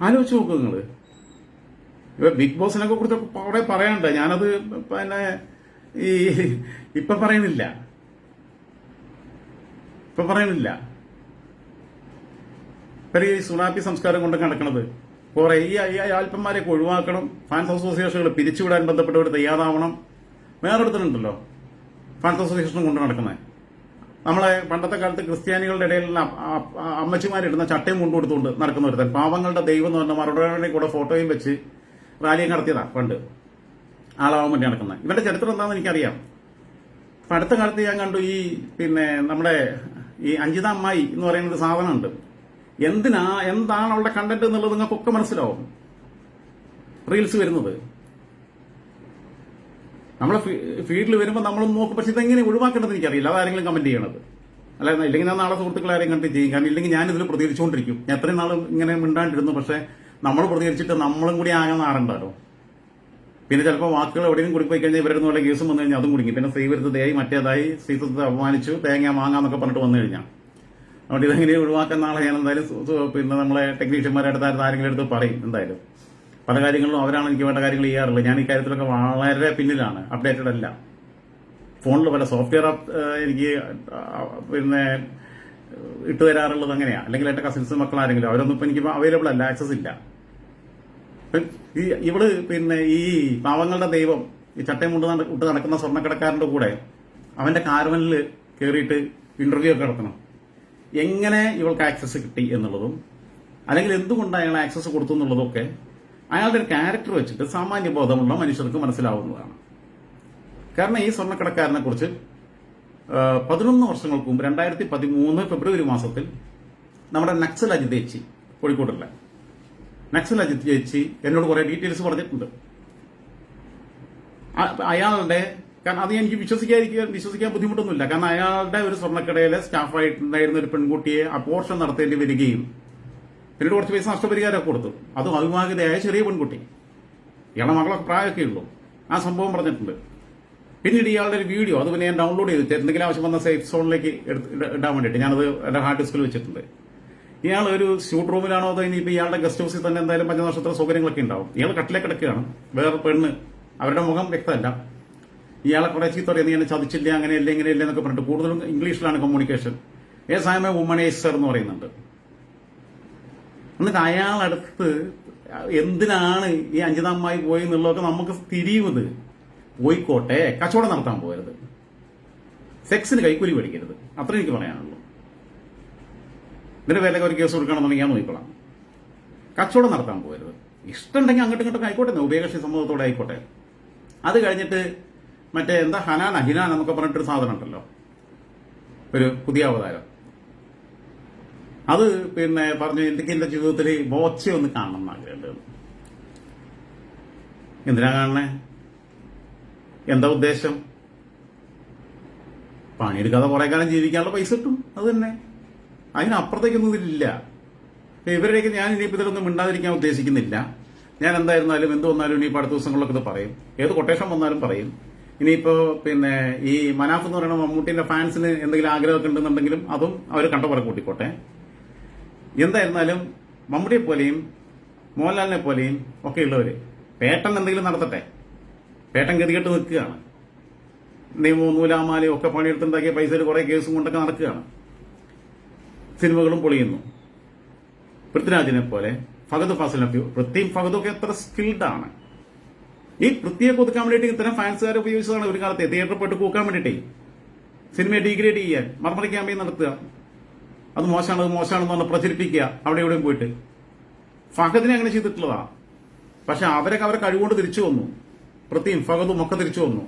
Speaker 1: ആലോചിച്ച് നോക്കൂ നിങ്ങള്. ഇപ്പൊ ബിഗ് ബോസിനെ കുറിച്ച് കുറെ പറയാനുണ്ട്. ഞാനത് പിന്നെ ഈ ഇപ്പൊ പറയണില്ല. ഈ സുനാപ്പി സംസ്കാരം കൊണ്ട് നടക്കുന്നത് കുറെ ഈ ആൽപ്പന്മാരെയൊക്കെ ഒഴിവാക്കണം. ഫാൻസ് അസോസിയേഷനുകൾ പിരിച്ചുവിടാൻ ബന്ധപ്പെട്ടവർ തയ്യാറാവണം. വേറെടുത്തിട്ടുണ്ടല്ലോ ഫാൻസ് അസോസിയേഷൻ കൊണ്ട് നടക്കുന്നത്. നമ്മളെ പണ്ടത്തെ കാലത്ത് ക്രിസ്ത്യാനികളുടെ ഇടയിലുള്ള അമ്മച്ചിമാരിടുന്ന ചട്ടയും കൊണ്ടുകൊടുത്തുകൊണ്ട് നടക്കുന്ന ഒരുത്തൻ, പാവങ്ങളുടെ ദൈവം എന്ന് പറഞ്ഞ മറുപടി കൂടെ ഫോട്ടോയും വെച്ച് റാലിയും നടത്തിയതാ പണ്ട് ആളാവാൻ വേണ്ടി നടക്കുന്നത്. ഇവന്റെ ചരിത്രം എന്താണെന്ന് എനിക്കറിയാം. അപ്പൊ അടുത്ത കാലത്ത് ഞാൻ കണ്ടു ഈ നമ്മുടെ ഈ അഞ്ജിത അമ്മായി എന്ന് പറയുന്ന ഒരു സാധനമുണ്ട്. എന്താണ് അവളുടെ കണ്ടന്റ് എന്നുള്ളത് നിങ്ങൾക്കൊക്കെ മനസ്സിലാവും. റീൽസ് വരുന്നത് നമ്മളെ ഫീൽഡിൽ വരുമ്പോൾ നമ്മളൊന്ന് നോക്കും. പക്ഷെ ഇതെങ്ങനെ ഒഴിവാക്കേണ്ടത് എനിക്കറിയില്ല. അതാരെങ്കിലും കമന്റ് ചെയ്യണത് അല്ല. ഇല്ലെങ്കിൽ ഞാൻ നാളെ സുഹൃത്തുക്കളെ ആരെയും കണ്ട് ചെയ്യും. കാരണം ഇല്ലെങ്കിൽ ഞാനിതിൽ പ്രതികരിച്ചുകൊണ്ടിരിക്കും. ഞാൻ എത്രയും നാളും ഇങ്ങനെ മിണ്ടാണ്ടിരുന്നു. പക്ഷെ നമ്മൾ പ്രതികരിച്ചിട്ട് നമ്മളും കൂടി ആകാൻ നാറുണ്ടല്ലോ. പിന്നെ ചിലപ്പോൾ വാക്കുകൾ എവിടെയും കൂടി പോയി കഴിഞ്ഞാൽ ഇവരുടെ പോലെ കേസും വന്നു കഴിഞ്ഞാൽ അതും കുടുങ്ങി. പിന്നെ സ്ത്രീവിരുദ്ധതയായി മറ്റേതായി സ്ത്രീത്വത്തെ അപമാനിച്ചു തേങ്ങ മാങ്ങാന്നൊക്കെ പറഞ്ഞിട്ട് വന്നു കഴിഞ്ഞാൽ അതുകൊണ്ട് ഇതെങ്ങനെ ഒഴിവാക്കാൻ നാളെ ഞാൻ എന്തായാലും നമ്മളെ ടെക്നീഷ്യന്മാരുടെ അടുത്ത് ആരെങ്കിലും എടുത്ത് പറയും. എന്തായാലും പല കാര്യങ്ങളിലും അവരാണ് എനിക്ക് വേണ്ട കാര്യങ്ങൾ ചെയ്യാറുള്ളത്. ഞാൻ ഈ കാര്യത്തിലൊക്കെ വളരെ പിന്നിലാണ്, അപ്ഡേറ്റഡ് അല്ല. ഫോണിൽ പല സോഫ്റ്റ്വെയർ എനിക്ക് ഇട്ട് തരാറുള്ളത് അങ്ങനെയാ. അല്ലെങ്കിൽ എന്റെ കസിൻസ് മക്കൾ ആരെങ്കിലും അവരൊന്നും ഇപ്പൊ എനിക്ക് അവൈലബിൾ അല്ല, ആക്സസ് ഇല്ല. ഇവള് ഈ പാവങ്ങളുടെ ദൈവം ഈ ചട്ടയും ഇട്ട് നടക്കുന്ന സ്വർണ്ണക്കടക്കാരന്റെ കൂടെ അവന്റെ കാർവനിൽ കയറിയിട്ട് ഇന്റർവ്യൂ ഒക്കെ നടത്തണം. എങ്ങനെ ഇവൾക്ക് ആക്സസ് കിട്ടി എന്നുള്ളതും അല്ലെങ്കിൽ എന്തുകൊണ്ട് അയാൾ ആക്സസ് കൊടുത്തു എന്നുള്ളതൊക്കെ അയാളുടെ ഒരു ക്യാരക്ടർ വെച്ചിട്ട് സാമാന്യ ബോധമുള്ള മനുഷ്യർക്ക് മനസ്സിലാവുന്നതാണ്. കാരണം ഈ സ്വർണ്ണക്കടക്കാരനെ കുറിച്ച് 11 വർഷങ്ങൾക്ക് മുമ്പ് 2013 ഫെബ്രുവരി മാസത്തിൽ നമ്മുടെ നക്സൽ അജിത് ചേച്ചി, കോഴിക്കോടുള്ള നക്സൽ അജിത് ചേച്ചി എന്നോട് കുറെ ഡീറ്റെയിൽസ് പറഞ്ഞിട്ടുണ്ട്. അയാളുടെ കാരണം അത് എനിക്ക് വിശ്വസിക്കാൻ ബുദ്ധിമുട്ടൊന്നുമില്ല. കാരണം അയാളുടെ ഒരു സ്വർണ്ണക്കടയിലെ സ്റ്റാഫായിട്ടുണ്ടായിരുന്ന ഒരു പെൺകുട്ടിയെ അപോർഷൻ നടത്തേണ്ടി വരികയും പിന്നീട് കുറച്ച് പൈസ നഷ്ടപരിഹാരമൊക്കെ കൊടുത്തു. അതും അവിവാഹിതയായ ചെറിയ പെൺകുട്ടി. ഇയാളെ മകളൊക്കെ പ്രായമൊക്കെ ഉള്ളൂ. ആ സംഭവം പറഞ്ഞിട്ടുണ്ട്. പിന്നീട് ഇയാളുടെ ഒരു വീഡിയോ അത് പിന്നെ ഞാൻ ഡൗൺലോഡ് ചെയ്തിട്ട് എന്തെങ്കിലും ആവശ്യം വന്ന സേഫ് സോണിലേക്ക് ഇടാൻ വേണ്ടിയിട്ട് ഞാനത് എന്റെ ഹാർഡ് ഡിസ്കിൽ വെച്ചിട്ടുണ്ട്. ഇയാൾ ഒരു ഷൂട്ട് റൂമിലാണോ അതോ ഇനിയിപ്പോൾ ഇയാളുടെ ഗസ്റ്റ് ഹൗസിൽ തന്നെ എന്തായാലും പഞ്ചനക്ഷത്ര സൗകര്യങ്ങളൊക്കെ ഉണ്ടാവും. ഇയാൾ കട്ടിലേക്ക് കിടക്കുകയാണ്. വേറെ പെണ്ണ്, അവരുടെ മുഖം വ്യക്തമല്ല. ഇയാളെ കുറെ ചീത്ത പറയാം, നീ എന്നെ ചതിച്ചില്ല, അങ്ങനെയല്ല ഇങ്ങനെയല്ല എന്നൊക്കെ പറഞ്ഞിട്ട് കൂടുതലും ഇംഗ്ലീഷിലാണ് കമ്മ്യൂണിക്കേഷൻ. ഏസായമ വുമണൈസർ എന്ന് പറയുന്നുണ്ട്. എന്നിട്ട് അയാളടുത്ത് എന്തിനാണ് ഈ അഞ്ജിതമ്മായി പോയി എന്നുള്ളതൊക്കെ നമുക്ക് തിരിയുന്നത്. പോയിക്കോട്ടെ, കച്ചവടം നടത്താൻ പോകരുത്, സെക്സിന് കൈക്കൂലി മേടിക്കരുത്, അത്ര എനിക്ക് പറയാനുള്ളൂ. ഇതിന്റെ പേരൊക്കെ ഒരു കേസ് കൊടുക്കണമെന്നുണ്ടെങ്കിൽ ഞാൻ നോക്കിക്കോളാം. കച്ചവടം നടത്താൻ പോകരുത്. ഇഷ്ടമുണ്ടെങ്കിൽ അങ്ങോട്ടും ഇങ്ങോട്ടും ആയിക്കോട്ടെ, ഉഭയകക്ഷി സമൂഹത്തോടെ ആയിക്കോട്ടെ. അത് കഴിഞ്ഞിട്ട് മറ്റേ എന്താ ഹിനാൻ എന്നൊക്കെ പറഞ്ഞിട്ടൊരു സാധനം ഉണ്ടല്ലോ, ഒരു പുതിയ അവതാരം. അത് പറഞ്ഞു എനിക്ക് എന്റെ ജീവിതത്തിൽ ബോച്ചെ ഒന്ന് കാണണം എന്ന് ആഗ്രഹമുണ്ട്. എന്തിനാ കാണണേ? എന്താ ഉദ്ദേശം? പണിയെടുക്കാതെ കുറെ കാലം ജീവിക്കാനുള്ള പൈസ കിട്ടും, അത് തന്നെ. അതിനപ്പുറത്തേക്കൊന്നും ഇതിലില്ല. ഇവരുടെയൊക്കെ ഞാൻ ഇനിയിപ്പോൾ ഇതിലൊന്നും മിണ്ടാതിരിക്കാൻ ഉദ്ദേശിക്കുന്നില്ല. ഞാൻ എന്തായിരുന്നാലും എന്ത് വന്നാലും ഇനിയിപ്പോൾ അടുത്ത ദിവസങ്ങളിലൊക്കെ ഇത് പറയും. ഏത് കൊട്ടേഷൻ വന്നാലും പറയും. ഇനിയിപ്പോ ഈ മനാഫ് എന്ന് പറയുന്ന മമ്മൂട്ടിന്റെ ഫാൻസിന് എന്തെങ്കിലും ആഗ്രഹമൊക്കെ ഉണ്ടെന്നുണ്ടെങ്കിലും അതും അവർ കണ്ടപോലെ കൂട്ടിക്കോട്ടെ. എന്തായിരുന്നാലും മമ്മൂട്ടിയെ പോലെയും മോഹൻലാലിനെ പോലെയും ഒക്കെ ഉള്ളവര് പേട്ടൻ എന്തെങ്കിലും നടത്തട്ടെ. പേട്ടൻ ഗതികെട്ട് നിൽക്കുകയാണ്. നിയമവും നൂലാമാലയും ഒക്കെ പണിയെടുത്തുണ്ടാക്കിയ പൈസയിൽ കുറെ കേസും കൊണ്ടൊക്കെ നടക്കുകയാണ്. സിനിമകളും പൊളിയുന്നു. പൃഥ്വിരാജിനെ പോലെ, ഫഹദ് ഫാസിലിനെ, പൃഥ്വിയും ഫഹദൊക്കെ എത്ര സ്കിൽഡാണ്. ഈ പൃഥ്വിയെ കൊതുക്കാൻ വേണ്ടിയിട്ട് ഇത്തരം ഫാൻസുകാരെ ഉപയോഗിച്ചതാണ് ഒരു കാലത്തെ തിയേറ്ററിൽ പോയിട്ട് കൂക്കാൻ വേണ്ടിയിട്ടേ, സിനിമയെ ഡീഗ്രേഡ് ചെയ്യാൻ, മർമ്മറി ക്യാമ്പയിൻ നടത്തുക. അത് മോശമാണെന്ന് പറഞ്ഞ് പ്രചരിപ്പിക്കുക അവിടെ എവിടെയും പോയിട്ട്. ഫഹദിനെ അങ്ങനെ ചെയ്തിട്ടുള്ളതാ. പക്ഷെ അവരൊക്കെ അവരെ കഴിവുകൊണ്ട് തിരിച്ചു വന്നു. പൃഥ്വിയും ഫഹദും ഒക്കെ തിരിച്ചു വന്നു.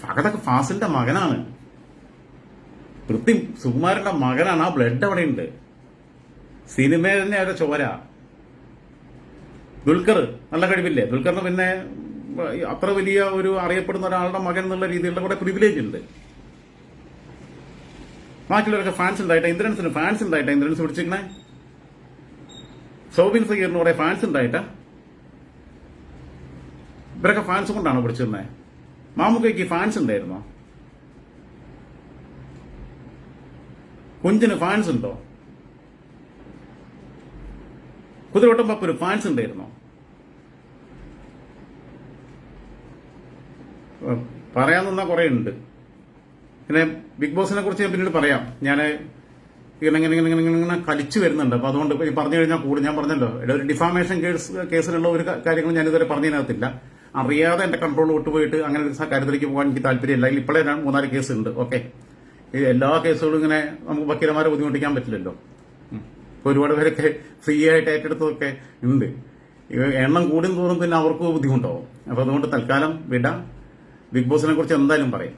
Speaker 1: ഫഹദൊക്കെ ഫാസിലിന്റെ മകനാണ്. പൃഥ്വി സുകുമാരന്റെ മകനാണ്. ആ ബ്ലഡ് അവിടെയുണ്ട്. സിനിമയിൽ തന്നെ അവരുടെ ചോര. ദുൽഖർ നല്ല കഴിവില്ലേ? ദുൽഖറിന് പിന്നെ അത്ര വലിയ ഒരു അറിയപ്പെടുന്ന ഒരാളുടെ മകൻ എന്നുള്ള രീതിയിലുള്ള കൂടെ പ്രിവിലേജ് ഉണ്ട്. ബാക്കിയുള്ളവരൊക്കെ ഫാൻസ് ഉണ്ടായിട്ടാ ഇന്ദ്രൻസിന് ഫാൻസ് ഉണ്ടായിട്ടാ ഇന്ദ്രൻസ് പിടിച്ചിരിക്കണേ. സൗബിൻ സഗീറിന് കുറെ ഫാൻസ് ഉണ്ടായിട്ടാ ഇവരൊക്കെ ഫാൻസ് കൊണ്ടാണോ പിടിച്ചിരുന്നത്? മാമുക്കയ്ക്ക് ഫാൻസ് ഉണ്ടായിരുന്നോ? കുഞ്ചിന് ഫാൻസ് ഉണ്ടോ? കുതിരവട്ടം പപ്പു ഫാൻസ് ഉണ്ടായിരുന്നോ? പറയാൻ നിന്നാ കുറെ ഉണ്ട്. പിന്നെ ബിഗ് ബോസിനെ കുറിച്ച് ഞാൻ പിന്നീട് പറയാം. ഞാൻ ഇങ്ങനെ കലിച്ചു വരുന്നുണ്ട്. അപ്പൊ അതുകൊണ്ട് പറഞ്ഞു കഴിഞ്ഞാൽ കൂടി ഞാൻ പറഞ്ഞല്ലോ, ഒരു ഡിഫാമേഷൻ കേസിലുള്ള ഒരു കാര്യങ്ങൾ ഞാനിതുവരെ പറഞ്ഞതിനകത്തില്ല. അറിയാതെ എന്റെ കൺട്രോൾ വിട്ടുപോയിട്ട് അങ്ങനെ ഒരു കാര്യത്തിലേക്ക് പോകാൻ എനിക്ക് താല്പര്യമില്ല. ഇപ്പോഴേ 3-4 കേസ് ഉണ്ട്. ഓക്കെ, എല്ലാ കേസുകളും ഇങ്ങനെ നമുക്ക് വക്കീലന്മാരെ ബുദ്ധിമുട്ടിക്കാൻ പറ്റില്ലല്ലോ. ഇപ്പൊ ഒരുപാട് പേരൊക്കെ ഫ്രീ ആയിട്ട് ഏറ്റെടുത്തതൊക്കെ ഉണ്ട്. എണ്ണം കൂടും തോറും പിന്നെ അവർക്ക് ബുദ്ധിമുട്ടാവും. അപ്പൊ അതുകൊണ്ട് തൽക്കാലം വിടാം. ബിഗ് ബോസിനെ കുറിച്ച് എന്തായാലും പറയും.